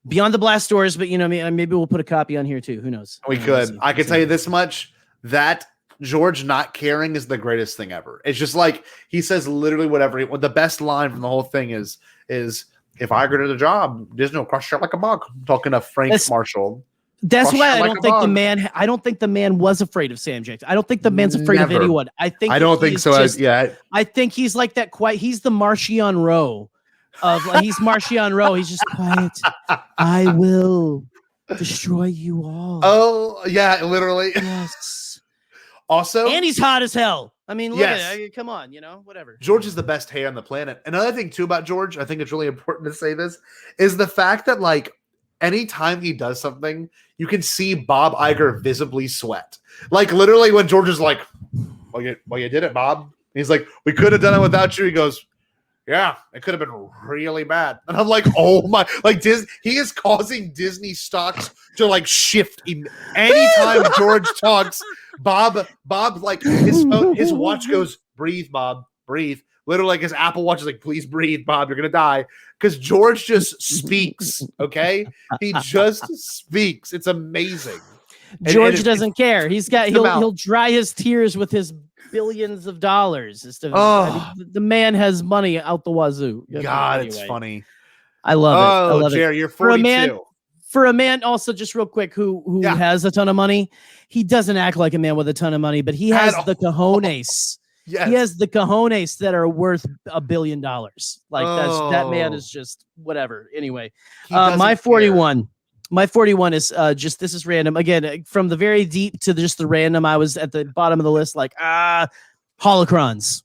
Beyond the Blast Doors, but maybe we'll put a copy on here too. Who knows? We could. I can tell you this much: that George not caring is the greatest thing ever. It's just like he says literally whatever. The best line from the whole thing is if I get a job, Disney will crush you like a bug. I'm talking to Frank Marshall. That's why I don't think the man. I don't think the man was afraid of Sam Jackson. I don't think the man's afraid of anyone. I don't think so. I think he's like that quiet. He's the Marchion Rowe he's Marchion Rowe. He's just quiet. I will destroy you all. Oh yeah, literally. Yes. Also, and he's hot as hell. I mean, look at it. Come on, whatever. George is the best hair on the planet. Another thing too about George, I think it's really important to say this, is the fact that anytime he does something, you can see Bob Iger visibly sweat. Literally when George is like, well, you did it, Bob. He's like, we could have done it without you. He goes, yeah, it could have been really bad. And I'm like, oh my, like he is causing Disney stocks to like shift. Anytime George talks, Bob, like his watch goes, breathe, Bob, breathe. Literally, like his Apple Watch is like, please breathe, Bob, you're gonna die. Because George just speaks, okay? He just speaks. It's amazing. George doesn't care. He'll dry his tears with his billions of dollars. The man has money out the wazoo. God, anyway. It's funny. I love it. I love Jerry, you're 42. For a man, also just real quick, who has a ton of money, he doesn't act like a man with a ton of money, but he has the cojones. Yes. He has the cojones that are worth $1 billion. Like that man is just whatever. Anyway, my 41 is just, this is random. Again, from the very deep to just the random, I was at the bottom of the list, like, holocrons.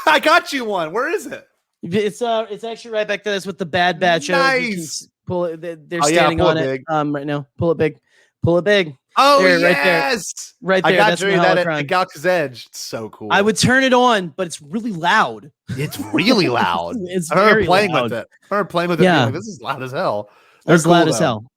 I got you one. Where is it? It's actually right back there. It's with the Bad Batch. Nice. Pull it. They're standing on it right now. Pull it big. Pull it big. Oh, there, yes. Right there. I got That's you that at Galaxy's Edge. It's so cool. I would turn it on, but it's really loud. It's really loud. It's I remember very playing loud. with it. I remember playing with it. Yeah. Like, this is loud as hell. It's loud as hell.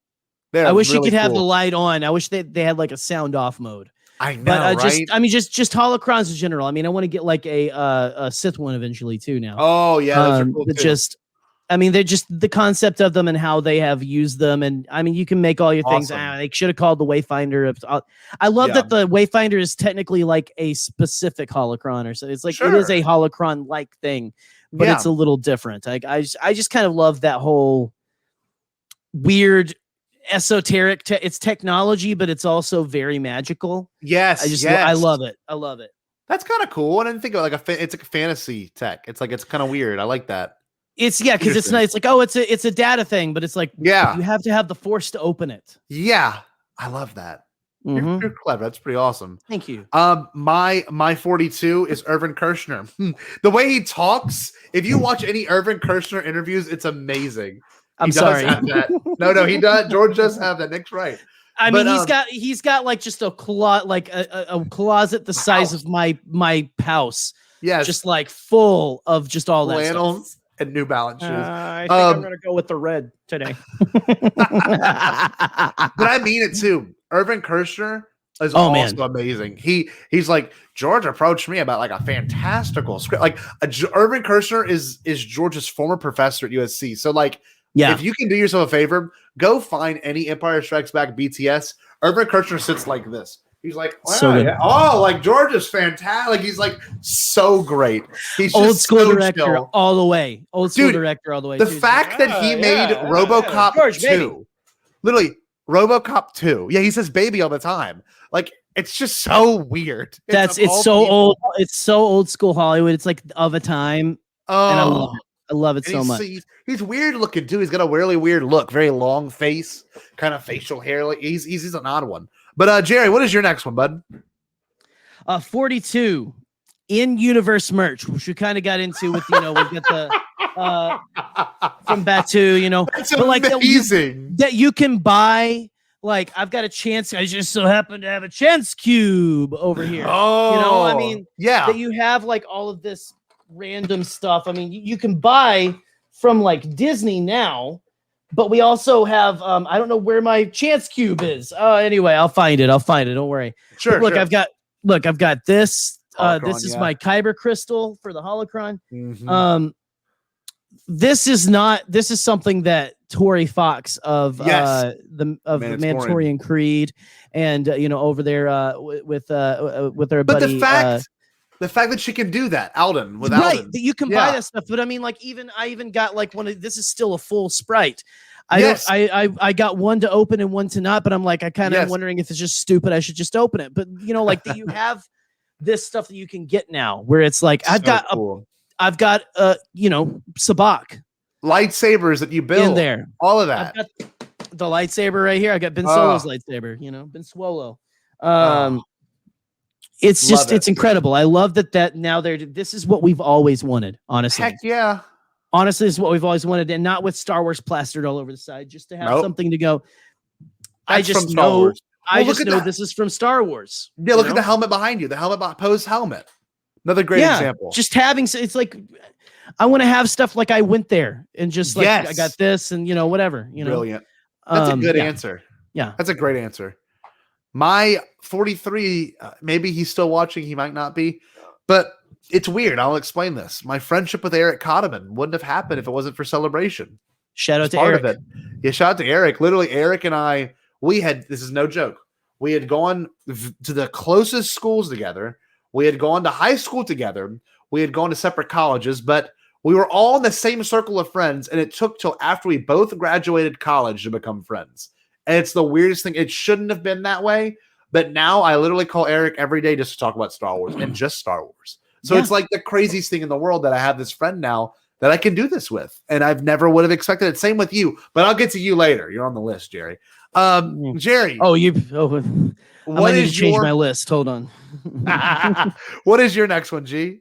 I wish really you could have cool. the light on. I wish they had like a sound off mode. I know, but, right? Just holocrons in general. I mean, I want to get like a Sith one eventually too now. Oh yeah, those are cool too. They're just the concept of them and how they have used them. And I mean, you can make all your things. They should have called the Wayfinder. I love that the Wayfinder is technically like a specific holocron, or so. It's like it is a holocron like thing, but it's a little different. Like I just kind of love that whole weird esoteric. It's technology, but it's also very magical. Yes, I love it. I love it. That's kind of cool. I didn't think of it it's like a fantasy tech. It's kind of weird. I like that. It's because it's nice. Like, it's a data thing, but it's like, you have to have the force to open it. Yeah, I love that. Mm-hmm. You're clever. That's pretty awesome. Thank you. My 42 is Irvin Kershner. The way he talks, if you watch any Irvin Kershner interviews, it's amazing. I'm sorry. Have that. No, he does. George does have that. Nick's right. I mean, he's got like just a closet the size of my house. Yeah, just like full of just all that flannels and New Balance shoes. I think I'm gonna go with the red today. But I mean it too. Irvin Kershner is also amazing. He's like, George approached me about like a fantastical script. Like Irvin Kershner is George's former professor at USC. So like, if you can do yourself a favor, go find any Empire Strikes Back BTS. Irvin Kershner sits like this. He's like, like George is fantastic. Like he's like so great. He's old just school director all the way. Old school director all the way. The fact that he made RoboCop 2, literally RoboCop 2. Yeah, he says baby all the time. Like it's just so weird. It's so old. It's so old school Hollywood. It's like of a time. Oh, and I love it. I love it so much. He's weird looking too. He's got a really weird look, very long face, kind of facial hair. Like he's an odd one. But Jerry, what is your next one, bud? 42 in-universe merch, which we kind of got into with, we get the from Batu, That's but like amazing that you can buy. Like I've got a chance. I just so happen to have a chance cube over here. Oh, that you have like all of this random stuff. I mean, you can buy from like Disney now. But we also have, I don't know where my chance cube is. Anyway, I'll find it. Don't worry. Sure. Look, I've got this. This is my Kyber crystal for the holocron. Mm-hmm. This is something that Tori Fox of the Mandalorian Creed and over there with her buddy. The fact that she can do that, Alden, that you can buy that stuff. But I mean, like I even got like this is still a full sprite. I got one to open and one to not, but I'm like, I kind of wondering if it's just stupid. I should just open it. But like that you have this stuff that you can get now where it's like, I've got Sabak lightsabers that you build in there. All of that. I've got the lightsaber right here. I got Ben Solo's lightsaber, Ben Swolo. It's just, it's incredible. I love that now this is what we've always wanted, honestly. Heck yeah. Honestly, this is what we've always wanted, and not with Star Wars plastered all over the side, just to have something to go. I just know this is from Star Wars. Yeah, look at the helmet behind you. The helmet, Poe's helmet. Another great example. Just having, it's like, I want to have stuff like I went there and just like, Yes. I got this and, whatever, Brilliant. That's a good yeah. answer. Yeah. That's a great answer. My 43, maybe he's still watching. He might not be, but it's weird. I'll explain this. My friendship with Eric Cotterman wouldn't have happened if it wasn't for Celebration. Shout out to Eric. Yeah, shout out to Eric. Literally, Eric and I, this is no joke. We had gone to the closest schools together. We had gone to high school together. We had gone to separate colleges, but we were all in the same circle of friends, and it took till after we both graduated college to become friends. And it's the weirdest thing. It shouldn't have been that way, but now I literally call Eric every day just to talk about Star Wars and just Star Wars. So it's like the craziest thing in the world that I have this friend now that I can do this with, and I've never would have expected it. Same with you, but I'll get to you later. You're on the list, Jerry. Jerry. I need to change my list. Hold on. What is your next one, G?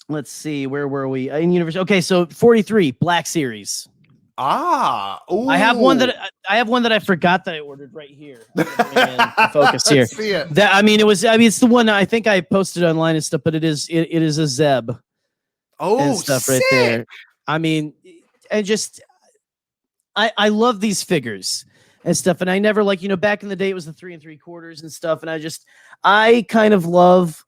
Let's see. Where were we in universe? Okay, so 43 Black Series. Ooh. I have one that I forgot that I ordered right here. Focus here. See it. It's the one I think I posted online and stuff, but it is a Zeb. And stuff sick. right there. I love these figures and stuff, and I never back in the day it was the 3 3/4 and stuff, and I kind of love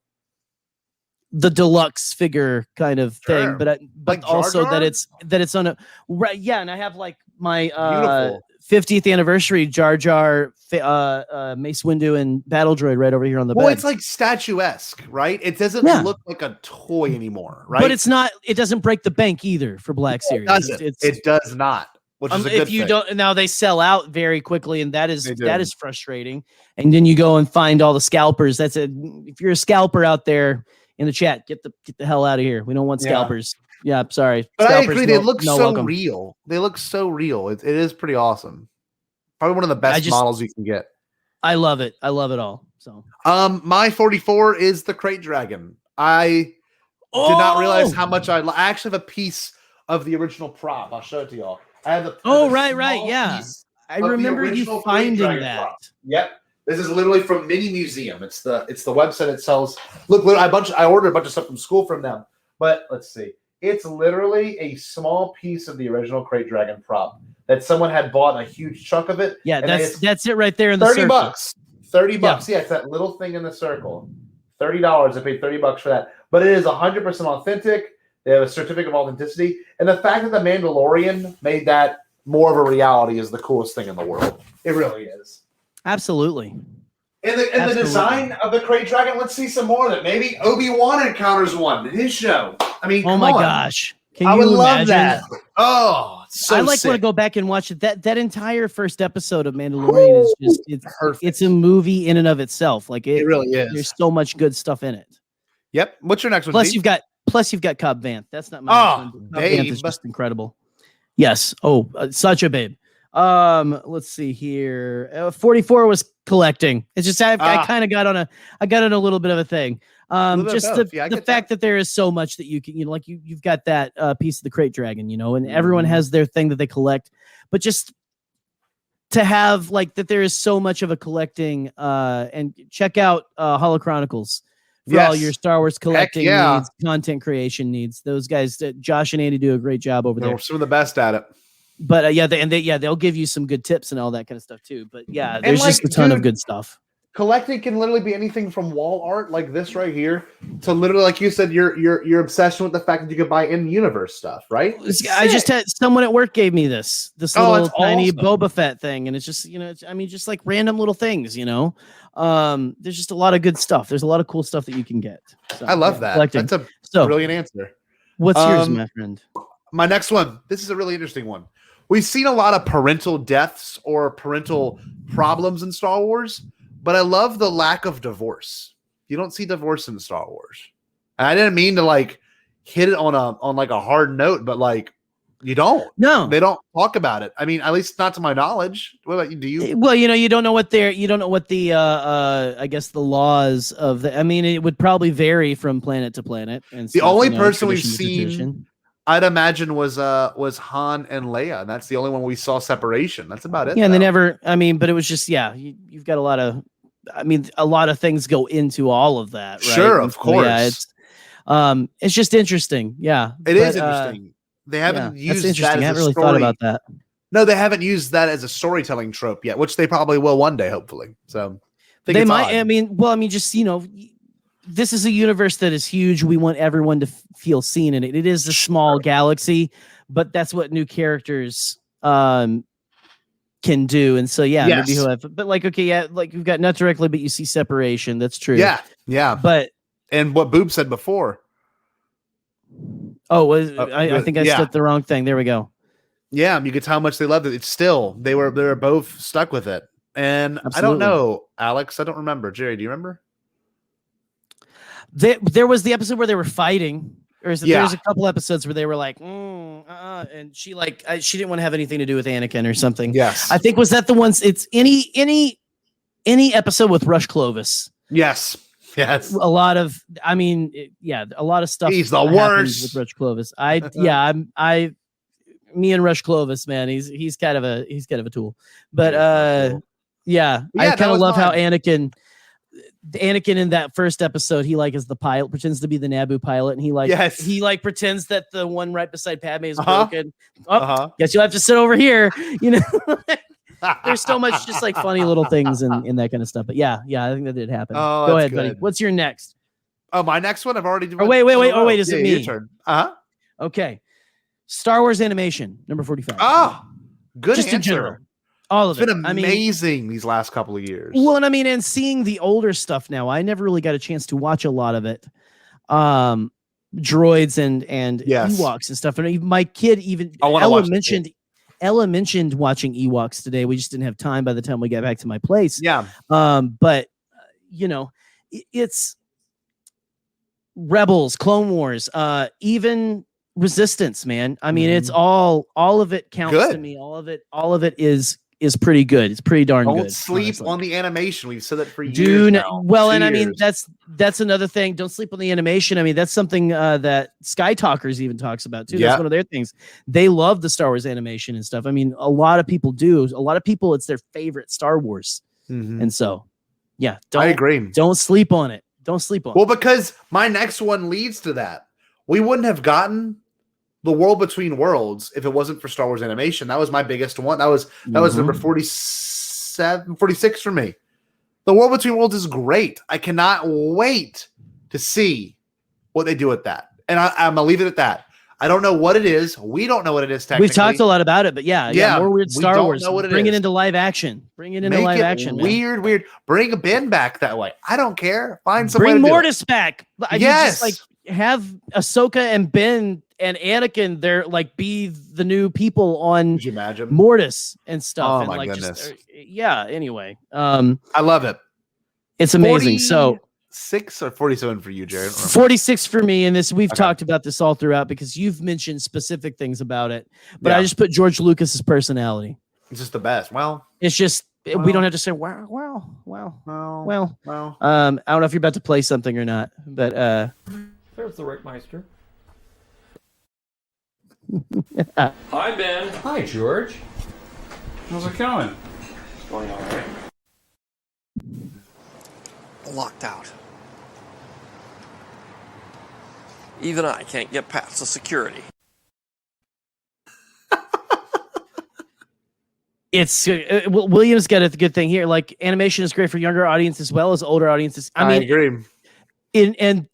the deluxe figure kind of thing, but Like also Jar Jar? that it's on a right, yeah, and I have like my Beautiful. 50th anniversary Jar Jar, Mace Windu, and Battle Droid right over here on the bed. It's like statuesque, right? It doesn't look like a toy anymore, right? But it's not. It doesn't break the bank either for Black Series. It does not. Which is a good if you thing. don't, now they sell out very quickly, and that is frustrating. And then you go and find all the scalpers. That's it. If you're a scalper out there in the chat, get the hell out of here. We don't want scalpers. Yeah, sorry. But scalpers, I agree. They look so welcome. real. They look so real. It is pretty awesome. Probably one of the best models you can get. I love it. I love it all. So, my 44 is the Crate Dragon. I did not realize how much I actually have a piece of the original prop. I'll show it to y'all. I have the right. Yeah. I remember you finding that. Prop. Yep. This is literally from Mini Museum. It's the website it sells. Look, I ordered a bunch of stuff from school from them. But let's see. It's literally a small piece of the original Crate Dragon prop that someone had bought a huge chunk of it. Yeah, that's it right there in the $30. circle. $30. Yeah, it's that little thing in the circle. $30. I paid $30 for that. But it is 100% authentic. They have a certificate of authenticity. And the fact that the Mandalorian made that more of a reality is the coolest thing in the world. It really is. Absolutely. And the design of the Crate Dragon, let's see some more of it. Maybe Obi-Wan encounters one in his show. I mean, oh my gosh. Can I you would imagine? love that. Oh, so I want to go back and watch it. That entire first episode of Mandalorian is just it's a movie in and of itself. Like it really is. There's so much good stuff in it. Yep. What's your next one? Plus G? you've got Cobb Vanth. That's not my next one. Cobb Vanth is just incredible. Yes. Oh, such a babe. Let's see here. 44 was collecting. It's just I kind of got on a little bit of a thing. Just the fact that there is so much that you can, you've got that piece of the Crate Dragon, and everyone has their thing that they collect, but just to have that there is so much of a collecting, and check out Holo Chronicles for all your Star Wars collecting needs, content creation needs. Those guys, Josh and Andy, do a great job over there. They're some of the best at it. But they'll give you some good tips and all that kind of stuff too. But yeah, there's just a ton of good stuff. Collecting can literally be anything from wall art like this right here to literally, like you said, your obsession with the fact that you could buy in-universe stuff, right? I just had someone at work gave me this little tiny Boba Fett thing, and it's just just like random little things, There's just a lot of good stuff. There's a lot of cool stuff that you can get. So, I love that. Collecting. That's a brilliant answer. What's yours, my friend? My next one. This is a really interesting one. We've seen a lot of parental deaths or parental problems in Star Wars, but I love the lack of divorce. You don't see divorce in Star Wars. And I didn't mean to hit it on a hard note, but you don't. No, they don't talk about it. I mean, at least not to my knowledge. What about you? Do you? Well, you don't know what the I guess the laws of the. I mean, it would probably vary from planet to planet. And the only person we've seen, I'd imagine, was Han and Leia, and that's the only one we saw separation. That's about it. Yeah, and they never. I mean, but it was just you've got a lot of I mean, a lot of things go into all of that, right? Sure, of course. Yeah, it's just interesting. Yeah, it is interesting. They haven't used that's that interesting. as I haven't a really story. thought about that. No, they haven't used that as a storytelling trope yet, which they probably will one day, hopefully. So They might. Odd. I mean, just this is a universe that is huge. We want everyone to feel seen in it. It is a small galaxy, but that's what new characters can do. And so, maybe he'll have. But like you've got not directly, but you see separation. That's true. Yeah. But and what Boob said before. Oh, I think I said the wrong thing. There we go. Yeah, you could tell how much they loved it. It's still they were both stuck with it. And Absolutely. I don't know, Alex. I don't remember. Jerry, do you remember? There was the episode where they were fighting. There's a couple episodes where they were like, and she didn't want to have anything to do with Anakin or something. Yes, I think was that the ones. It's any episode with Rush Clovis. Yes. A lot of, a lot of stuff. He's the worst with Rush Clovis. Me and Rush Clovis, man, he's kind of a tool. But I kind of love how Anakin in that first episode, he is the pilot, pretends to be the Naboo pilot, and he pretends that the one right beside Padme is broken. Guess you'll have to sit over here. There's so much just funny little things in that kind of stuff. But I think that did happen. Go ahead, buddy. What's your next? Oh, my next one. I've already. Wait. Is it me? Your turn. Okay. Star Wars animation, number 45. Oh, good just answer. In general. All of it's been amazing these last couple of years. Well, and seeing the older stuff now, I never really got a chance to watch a lot of it. Droids and Ewoks and stuff. And my kid Ella mentioned watching Ewoks today. We just didn't have time by the time we got back to my place. Yeah. But it's Rebels, Clone Wars, even Resistance, man. I mean, it's all of it counts to me. All of it is pretty good. It's pretty darn good. Don't sleep on the animation. We've said that for years. That's another thing. Don't sleep on the animation. I mean, that's something that Sky Talkers even talks about too. That's one of their things. They love the Star Wars animation and stuff. I mean, a lot of people do. A lot of people, it's their favorite Star Wars. And so, I agree. Don't sleep on it. Don't sleep on it. Well, because my next one leads to that. We wouldn't have gotten The World Between Worlds if it wasn't for Star Wars animation. That was my biggest one. That was number 46 for me. The World Between Worlds is great. I cannot wait to see what they do with that. And I'm gonna leave it at that. I don't know what it is. We don't know what it is technically. We've talked a lot about it, but more weird Star Wars. Bring it into live action. Weird. Bring Ben back that way. I don't care. Find some. Bring Mortis back. Just have Ahsoka and Ben and Anakin there, be the new people on. Could you imagine Mortis and stuff? Oh, my goodness. Anyway, I love it. It's amazing. So 46 or 47 for you, Jared? 46 for me, and we've talked about this all throughout because you've mentioned specific things about it. But I just put George Lucas's personality. It's just the best. Well, it's just we don't have to say wow. I don't know if you're about to play something or not, but there's the Rickmeister. Hi, Ben. Hi, George. How's it going? It's going all right. Locked out. Even I can't get past the security. It's Williams got a good thing here. Animation is great for younger audiences as well as older audiences. I agree. And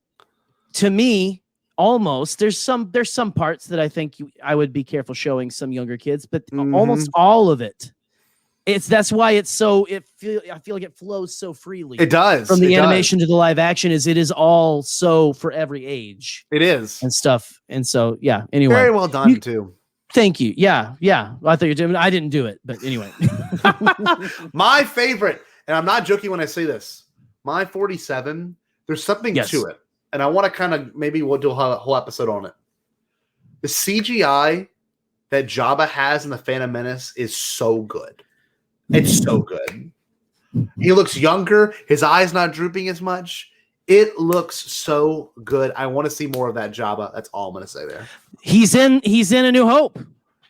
to me, almost there's some parts that I think I would be careful showing some younger kids, but almost all of it. That's why it's so. I feel like it flows so freely. It does from the animation to the live action. It is all so for every age. It is and stuff. And so Anyway, very well done too. Thank you. Yeah. I thought you were doing. I didn't do it, but anyway. My favorite, and I'm not joking when I say this. My 47. There's something to it, and I want to kind of we'll do a whole episode on it. The CGI that Jabba has in the Phantom Menace is so good. It's so good. He looks younger. His eyes not drooping as much. It looks so good. I want to see more of that Jabba. That's all I'm going to say there. He's in A New Hope.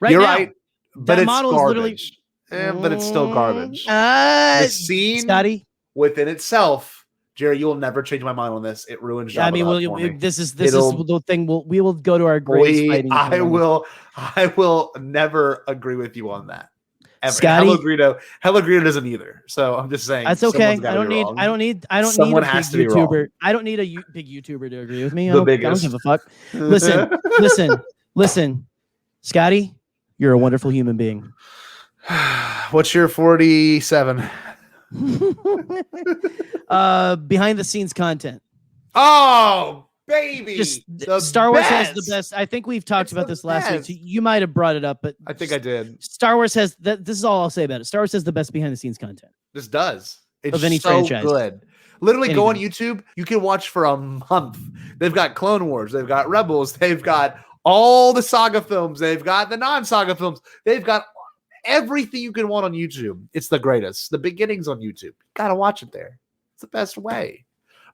You're now. Right, but that it's model garbage. Is but it's still garbage. The scene, Scotty. within itself, Jerry, you will never change my mind on this. It ruins. I mean, for me. this is the thing. We will go to our graves fighting. I will never agree with you on that. Ever. Scotty, Hello Greedo doesn't either. So I'm just saying that's okay. I don't need a big YouTuber to agree with me. I don't give a fuck. Listen, Scotty, you're a wonderful human being. What's your 47? Behind the scenes content. Oh, baby. Just Star Wars has the best. I think we've talked about this last week. You might have brought it up, but I think I did. Star Wars has that. This is all I'll say about it. Star Wars has the best behind the scenes content. This does. It's of any so franchise. Good. Literally go on YouTube. You can watch for a month. They've got Clone Wars. They've got Rebels. They've got all the saga films. They've got the non-saga films. They've got everything you can want on YouTube. It's the greatest. The beginnings on YouTube. Gotta watch it there. It's the best way.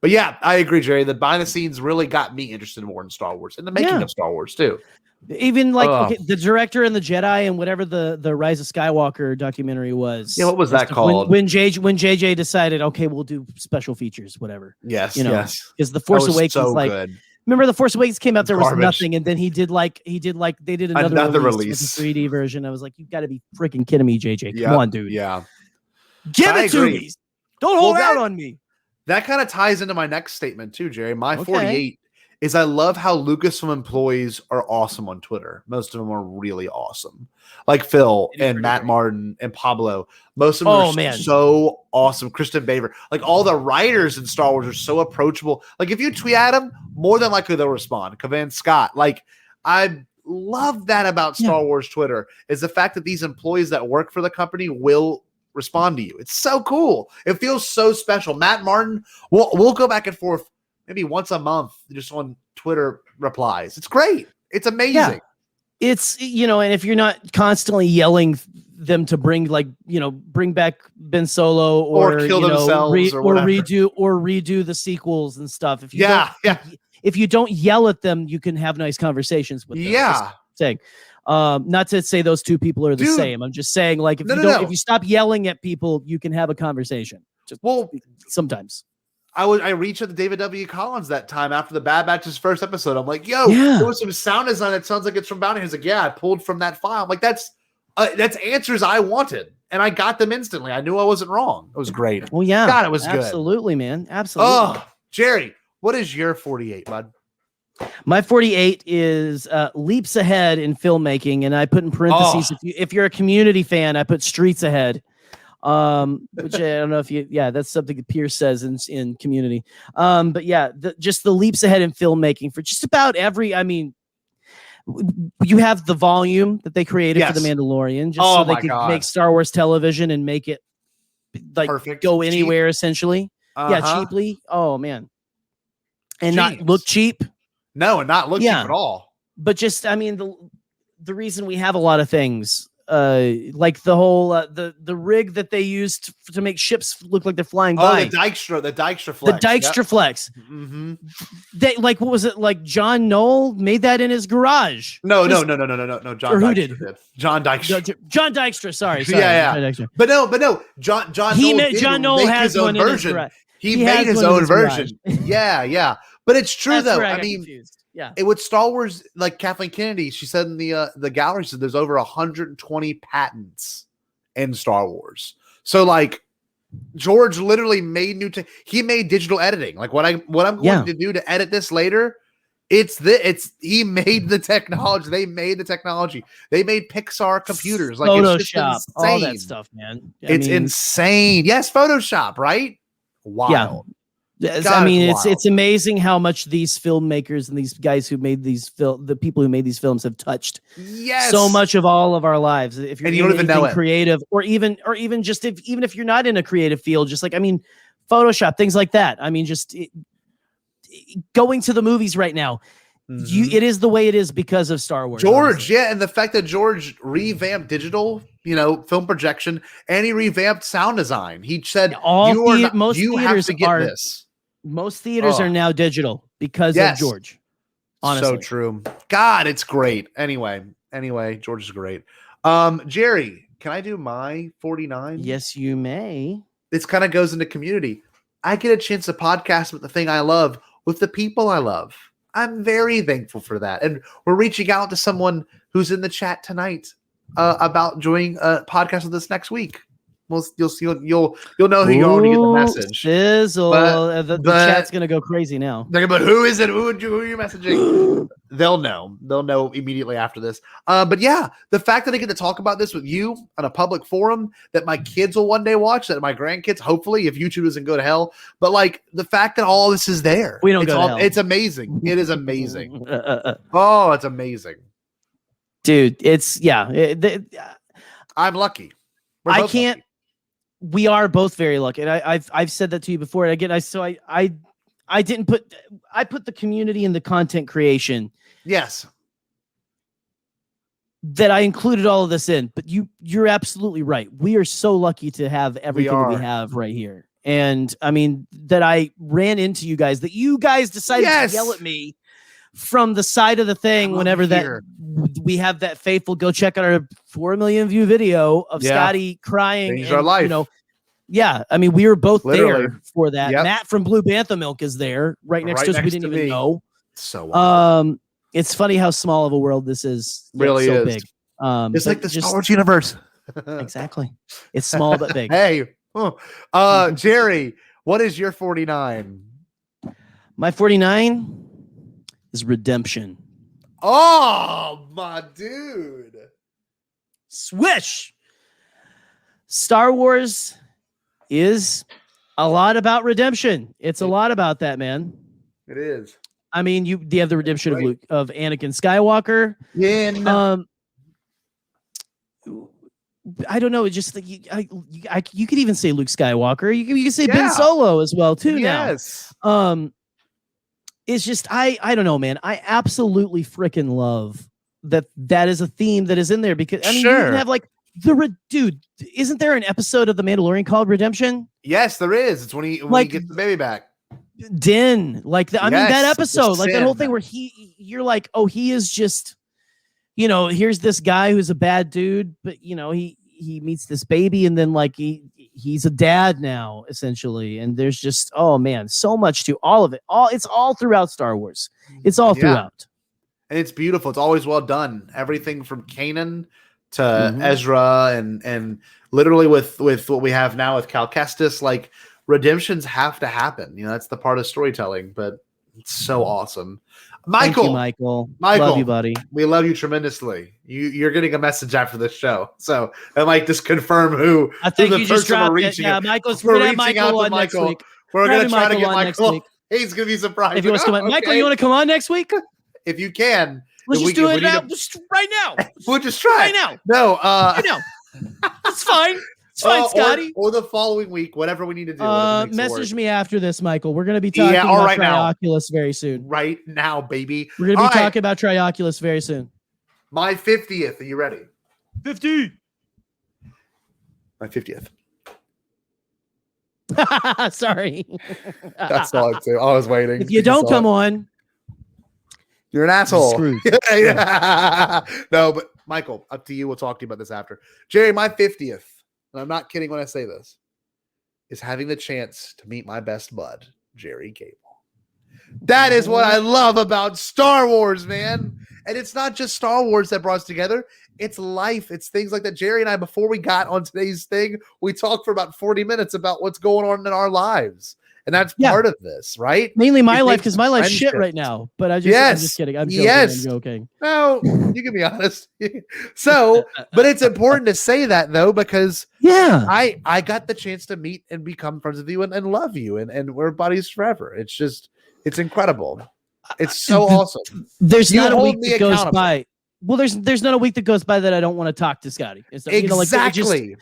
But yeah, I agree, Jerry. The behind the scenes really got me interested more in Star Wars and the making of Star Wars too. Even like the director and the Jedi and whatever the Rise of Skywalker documentary was. Yeah, what was that called? When JJ decided, okay, we'll do special features, whatever. Yes, yes. Because the Force Awakens, so like, good. Remember the Force Awakens came out, there was nothing, and then he did they did another release. With a 3D version. I was like, you got to be freaking kidding me, JJ. Come on, dude. Yeah, give it to me. Don't hold out on me. That kind of ties into my next statement too, Jerry. My 48 is I love how Lucasfilm employees are awesome on Twitter. Most of them are really awesome. Like Phil and Matt Martin and Pablo. Most of them are so awesome. Kristen Baver. Like all the writers in Star Wars are so approachable. Like if you tweet at them, more than likely they'll respond. Kavan Scott. Like I love that about Star Wars Twitter is the fact that these employees that work for the company will respond to you. It's so cool. It feels so special. Matt Martin, we'll go back and forth maybe once a month just on Twitter replies. It's great. It's amazing. Yeah. It's, and if you're not constantly yelling them to bring back Ben Solo or kill themselves or redo the sequels and stuff. If you don't yell at them, you can have nice conversations with them. Yeah. Saying. Not to say those two people are the same. I'm just saying, like, if you stop yelling at people, you can have a conversation. Sometimes. I reached out to David W. Collins that time after the Bad Batch's first episode. I'm like, there was some sound design that sounds like it's from Bounty. He's like, I pulled from that file. I'm like, that's answers I wanted, and I got them instantly. I knew I wasn't wrong. It was great. Well, yeah, God, it was good. Absolutely, man. Absolutely. Oh, Jerry, what is your 48, bud? My 48 is leaps ahead in filmmaking, and I put in parentheses if you're a Community fan, I put streets ahead. Which I don't know if that's something that Pierce says in Community. But yeah, just the leaps ahead in filmmaking for just about every. I mean, you have the volume that they created for The Mandalorian, just so they could make Star Wars television and make it like perfect, go anywhere essentially. Cheaply. Oh man, and not look cheap. No, and not look cheap at all. But just, I mean, the reason we have a lot of things, like the whole the rig that they used to make ships look like they're flying by. The Dykstra flex. The Dykstra flex. Mm-hmm. They what was it like? John Knoll made that in his garage. No. John Dykstra did. John Dykstra. John Dykstra. Sorry. Yeah. Dykstra. But no. John Knoll has one version. He made his own version. Yeah. But it's true though. I mean, it with Star Wars, like Kathleen Kennedy, she said in the gallery, said there's over 120 patents in Star Wars. So like George literally made he made digital editing. Like what I'm going to do to edit this later, he made the technology. They made the technology. They made Pixar computers. Like Photoshop, it's all that stuff, man. It's insane. Yes, Photoshop, right? Wild. Yeah. I mean, it's amazing how much these filmmakers and these guys who made the people who made these films have touched so much of all of our lives. If you're don't even know it. Creative, or even just even if you're not in a creative field, just like, I mean, Photoshop, things like that. I mean, just going to the movies right now, it is the way it is because of Star Wars. George, honestly. And the fact that George revamped digital, film projection, and he revamped sound design. He said, you have to get this. Most theaters are now digital because of George. Honestly. So true. God, it's great. Anyway, George is great. Jerry, can I do my 49? Yes, you may. this kind of goes into community. I get a chance to podcast with the thing I love with the people I love. I'm very thankful for that. And we're reaching out to someone who's in the chat tonight about joining a podcast with us next week. You'll know who you're going to get the message. Sizzle. The chat's gonna go crazy now. But who is it? Who are you messaging? They'll know immediately after this. But yeah, the fact that I get to talk about this with you on a public forum that my kids will one day watch, that my grandkids, hopefully, if YouTube doesn't go to hell. But like the fact that all this is there, we don't go to hell. It's amazing. It is amazing. Oh, it's amazing, dude. It's I'm lucky. I can't. Lucky. We are both very lucky, and I've said that to you before. And again, I put the community and the content creation. Yes. That I included all of this in, but you're absolutely right. We are so lucky to have everything that we have right here. And I mean that I ran into you guys, that you guys decided to yell at me from the side of the thing whenever that we have that faithful go check out our 4 million view video of Scotty crying. Changed our life. You know, yeah, I mean, we were both there for that. Yep. Matt from Blue Bantha Milk is there right next to us. We didn't even know. So awesome. It's funny how small of a world this is. Really so is big. It's like the Star Wars universe. Exactly. It's small but big. Hey, Jerry, what is your 49? My 49 is Redemption. Oh, my dude. Swish. Star Wars is a lot about redemption. It's a lot about that, man. It is. I mean, you have the redemption of Luke, of Anakin Skywalker. Yeah. No. I don't know. It's just you could even say Luke Skywalker. You can say Ben Solo as well too. Yes. Now. It's just I don't know, man. I absolutely freaking love that is a theme that is in there, because I mean you can have like dude. Isn't there an episode of The Mandalorian called Redemption? Yes, there is. It's when he gets the baby back. Din, like I mean that episode, like that whole thing where you're like, oh, he is just, you know, here's this guy who's a bad dude, but you know he meets this baby, and then like he's a dad now essentially, and there's just, oh man, so much to all of it. It's all throughout Star Wars. It's all throughout, and it's beautiful. It's always well done. Everything from Kanan to Ezra, and literally with what we have now with Cal Kestis, like redemptions have to happen. You know, that's the part of storytelling, but it's so awesome. Michael, thank you, Michael, love you, buddy. We love you tremendously. You're getting a message after this show, so I might just confirm who. I think you just dropped it. Yeah, Michael's. We're gonna have Michael on next week. We're gonna try to get Michael. He's gonna be surprised. If you want to come on, Michael, you want to come on next week? If you can, let's just do it now. Just right now. We'll just try right now. No, it's fine. It's fine, Scotty. Or the following week, whatever we need to do. Message me after this, Michael. We're going to be talking about Trioculus very soon. Right now, baby. We're going to be talking about Trioculus very soon. My 50th. Are you ready? 50. My 50th. Sorry. That's all I'd say. I was waiting. If you don't come on, you're an asshole. Screwed. No, but Michael, up to you. We'll talk to you about this after. Jerry, my 50th. And I'm not kidding when I say this, is having the chance to meet my best bud, Jerry Cable. That is what I love about Star Wars, man. And it's not just Star Wars that brought us together. It's life. It's things like that. Jerry and I, before we got on today's thing, we talked for about 40 minutes about what's going on in our lives. And that's part of this, right? Mainly my life, because my life's shit right now. But I'm just kidding. I'm joking. I'm joking. No, you can be honest. So, but it's important to say that though, because I got the chance to meet and become friends with you and love you, and we're buddies forever. It's incredible. It's so awesome. There's not a week that goes by. Well, there's not a week that goes by that I don't want to talk to Scotty. Exactly.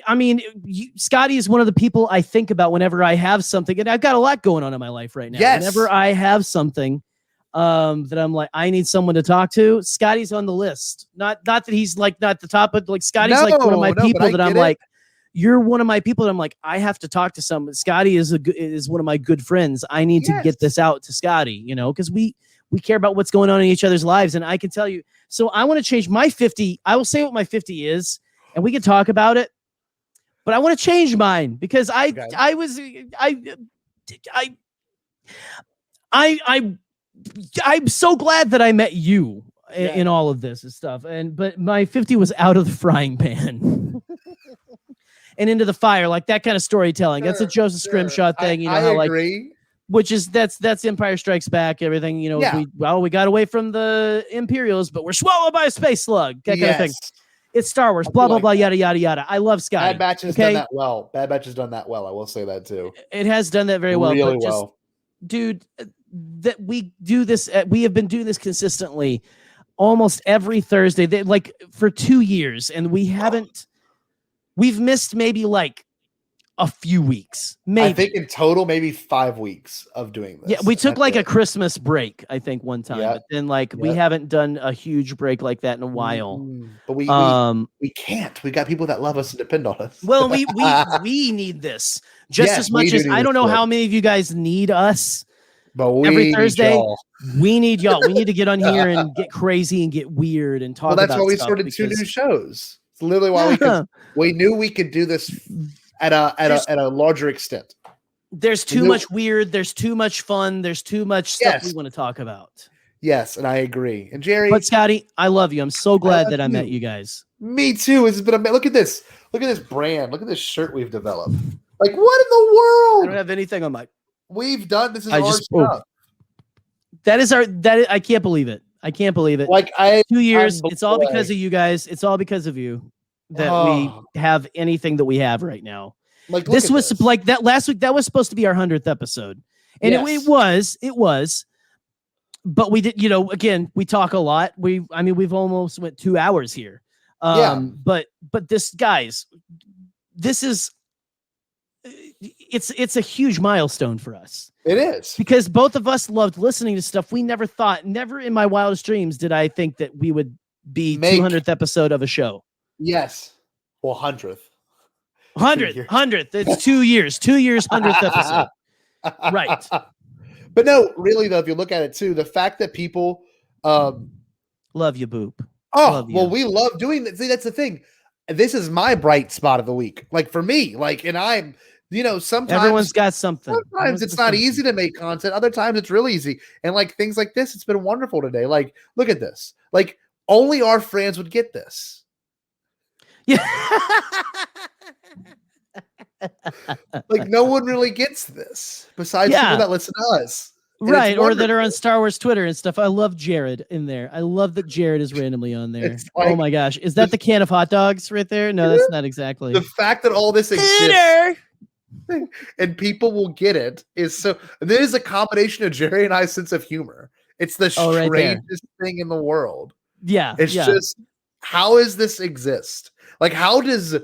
I mean, Scotty is one of the people I think about whenever I have something, and I've got a lot going on in my life right now. Yes. Whenever I have something that I'm like, I need someone to talk to, Scotty's on the list. Not that he's like not the top, but like Scotty's like one of my people that I'm like, you're one of my people that I'm like, I have to talk to someone. Scotty is one of my good friends. I need to get this out to Scotty, you know, because we care about what's going on in each other's lives. And I can tell you, so I want to change my 50. I will say what my 50 is, and we can talk about it. but I want to change mine because I'm so glad that I met you in all of this and stuff. But my 50 was out of the frying pan and into the fire, like that kind of storytelling. That's a Joseph Scrimshaw thing. You know, I agree. Like, which is that's Empire Strikes Back. Everything, you know, we got away from the Imperials, but we're swallowed by a space slug. That kind of thing. It's Star Wars. Blah blah blah. Yada yada yada. I love Scotty. Bad Batch has done that well. Bad Batch has done that well. I will say that too. It has done that very well. Really but well, dude. That we do this. We have been doing this consistently, almost every Thursday. Like for 2 years, and we haven't. We've missed maybe like a few weeks. Maybe. I think in total, maybe 5 weeks of doing this. Yeah, we took like a Christmas break, I think, one time. But then like we haven't done a huge break like that in a while. But we can't. We got people that love us and depend on us. Well, we need this just as much as I don't know how many of you guys need us. But every Thursday, we need y'all. We need to get on here and get crazy and get weird and talk. Well, that's about why we stuff started 2 new shows. It's literally why we knew we could do this at a larger extent. There's too much weird. There's too much fun. There's too much stuff we want to talk about. Yes, and I agree. And Jerry, but Scotty, I love you. I'm so glad that I met you guys. Me too. It's been look at this. Look at this brand. Look at this shirt we've developed. Like, what in the world? I don't have anything on my. We've done this. Is our stuff. That is I can't believe it. I can't believe it. Like 2 years. It's all because of you guys. It's all because of you that we have anything that we have right now. Like this was like that last week. That was supposed to be our 100th episode, and it was. But we did. You know, again, we talk a lot. We've almost went 2 hours here. But this, guys, this is. It's a huge milestone for us. It is, because both of us loved listening to stuff. We never in my wildest dreams did I think that we would be 200th episode of a show. Yes. Well, 100th. 100th. It's 2 years. 2 years, 100th episode. Right. But no, really though, if you look at it too, the fact that people love you, Boop. Oh, well, we love doing that. See, that's the thing. This is my bright spot of the week. Like for me, like, and I'm, you know, sometimes everyone's got something. Sometimes it's not easy to make content. Other times it's really easy. And like things like this, it's been wonderful today. Like, look at this. Like only our friends would get this. Yeah. Like no one really gets this besides people that listen to us. And right, or that are on Star Wars Twitter and stuff. I love Jared in there. I love that Jared is randomly on there. Like, oh my gosh. Is that the can of hot dogs right there? No, that's not exactly. The fact that all this exists and people will get it is so. There is a combination of Jerry and I's sense of humor. It's the strangest thing in the world. Yeah. It's just, how does this exist? Like, how does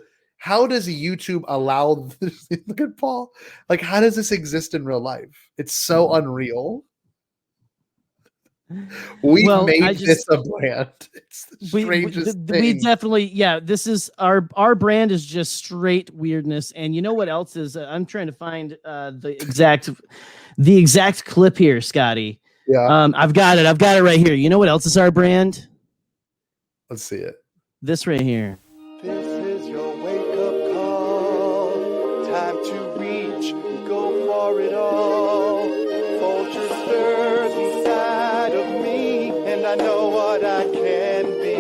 YouTube allow this? Look at Paul. Like, how does this exist in real life? It's so unreal. We made this a brand. It's the strangest thing. We definitely, this is our brand is just straight weirdness. And you know what else is? I'm trying to find the exact clip here, Scotty. Yeah. I've got it right here. You know what else is our brand? Let's see it. This right here. This is your wake-up call. Time to reach, go for it all. Vulture stirs inside of me, and I know what I can be.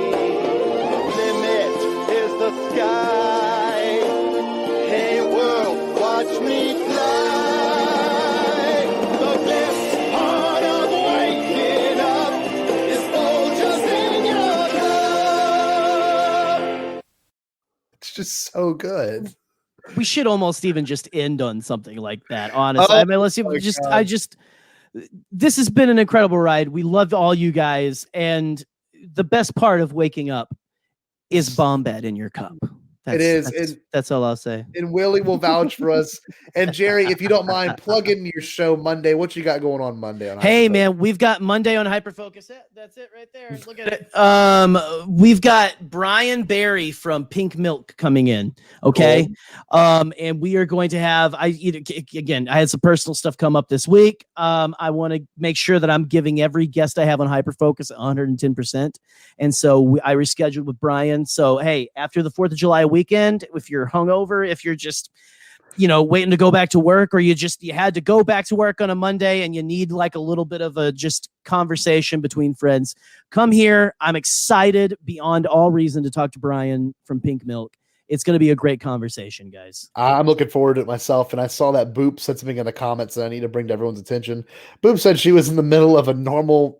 Limit is the sky. Hey world, watch me fly. The best part of waking up is vultures in your love. It's just so good. We should almost even just end on something like that. Honestly, I mean, this has been an incredible ride. We loved all you guys, and the best part of waking up is Bombad in your cup. That's all I'll say. And Willie will vouch for us. And Jerry, if you don't mind, plug in your show Monday. What you got going on Monday? Hey man, we've got Monday on Hyperfocus. That's it right there. Look at it. We've got Brian Barry from Pink Milk coming in. Okay. Cool. And we are going to have, I had some personal stuff come up this week. I want to make sure that I'm giving every guest I have on Hyperfocus 110%. And so I rescheduled with Brian. So, hey, after the 4th of July weekend, if you're hungover, if you're just, waiting to go back to work, or you had to go back to work on a Monday and you need like a little bit of a just conversation between friends, come here. I'm excited beyond all reason to talk to Brian from Pink Milk. It's going to be a great conversation, guys. I'm looking forward to it myself. And I saw that Boop said something in the comments that I need to bring to everyone's attention. Boop said she was in the middle of a normal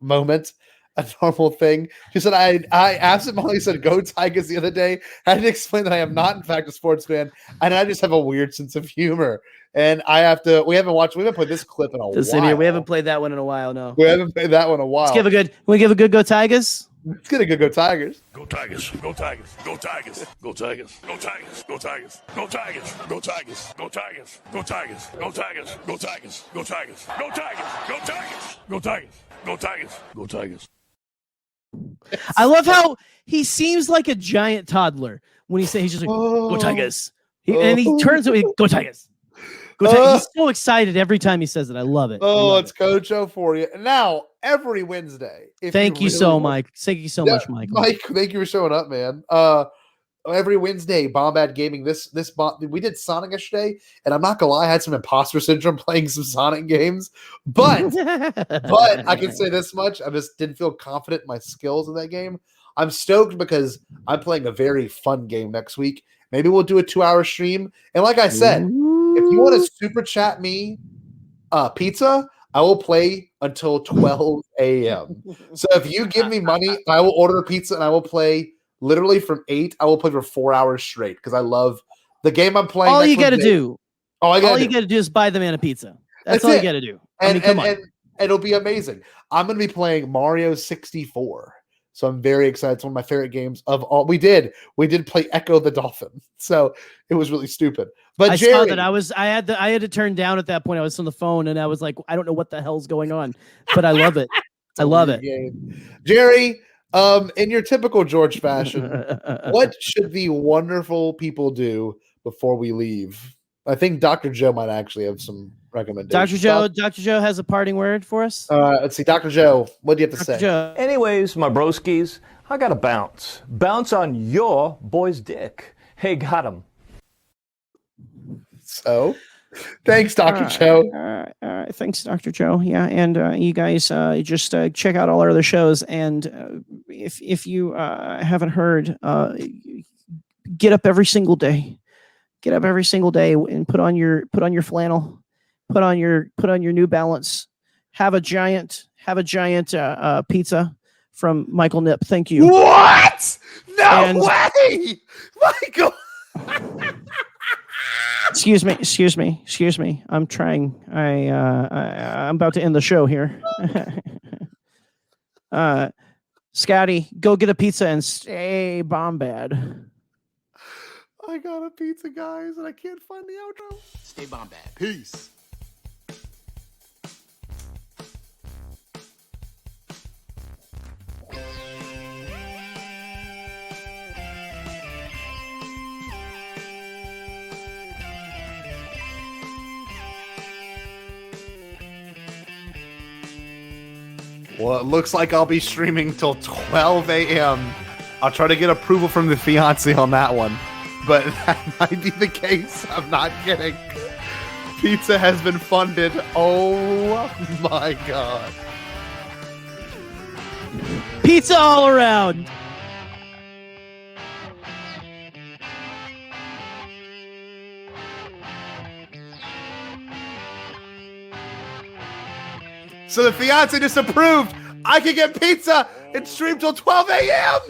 moment, a normal thing. She said, I absentmindedly said go Tigers the other day. I had to explain that I am not in fact a sports fan, and I just have a weird sense of humor. And we haven't played this clip in a while. We haven't played that one in a while, no. We haven't played that one in a while. Can we give a good go Tigers? Let's get a good go Tigers. Go Tigers, go Tigers, go Tigers, go Tigers, go Tigers, go Tigers, go Tigers, go Tigers, go Tigers, go Tigers, go Tigers, go Tigers, go Tigers, go Tigers, go Tigers, go Tigers, go Tigers, go Tigers. I love how he seems like a giant toddler when he's just like, go Tigers. And he turns to me, go Tigers. Go Tigers. He's so excited every time he says it. I love it. It's Coach O for you. Now, every Wednesday. Thank you so much. Thank you so much, Michael. Mike, thank you for showing up, man. Every Wednesday, Bombad Gaming. We did Sonic yesterday, and I'm not gonna lie, I had some imposter syndrome playing some Sonic games, but I can say this much: I just didn't feel confident in my skills in that game. I'm stoked because I'm playing a very fun game next week. Maybe we'll do a 2-hour stream, and like I said, if you want to super chat me pizza, I will play until 12 a.m. So if you give me money, I will order a pizza and I will play literally from 8. I will play for 4 hours straight because I love the game I'm playing. All you got to do is buy the man a pizza. That's all you got to do. And it'll be amazing. I'm going to be playing Mario 64. So I'm very excited. It's one of my favorite games of all. We did play Echo the Dolphin. So it was really stupid. But I Jerry, saw that I had to turn down at that point. I was on the phone and I was like, I don't know what the hell's going on, but I love it. I love it. Jerry, in your typical George fashion, what should the wonderful people do before we leave? I think Dr. Joe might actually have some recommendations. Dr. Joe has a parting word for us. Let's see, Dr. Joe, what do you have to say? Joe. Anyways, my broskies, I got to bounce on your boy's dick. Hey, got him. So, thanks, Dr. Joe. All right, thanks, Dr. Joe. Yeah, and you guys just check out all our other shows, and if you haven't heard, get up every single day. Get up every single day and put on your flannel, put on your New Balance, have a giant pizza from Michael Nip. Thank you. What? No way, Michael. Excuse me. I'm trying. I'm about to end the show here. Scotty, go get a pizza and stay bombad. I got a pizza, guys, and I can't find the outro. Stay bombad. Peace. Well, it looks like I'll be streaming till 12 a.m. I'll try to get approval from the fiance on that one. But that might be the case. I'm not kidding. Pizza has been funded. Oh my God. Pizza all around. So the fiance just approved. I can get pizza and stream till 12 a.m.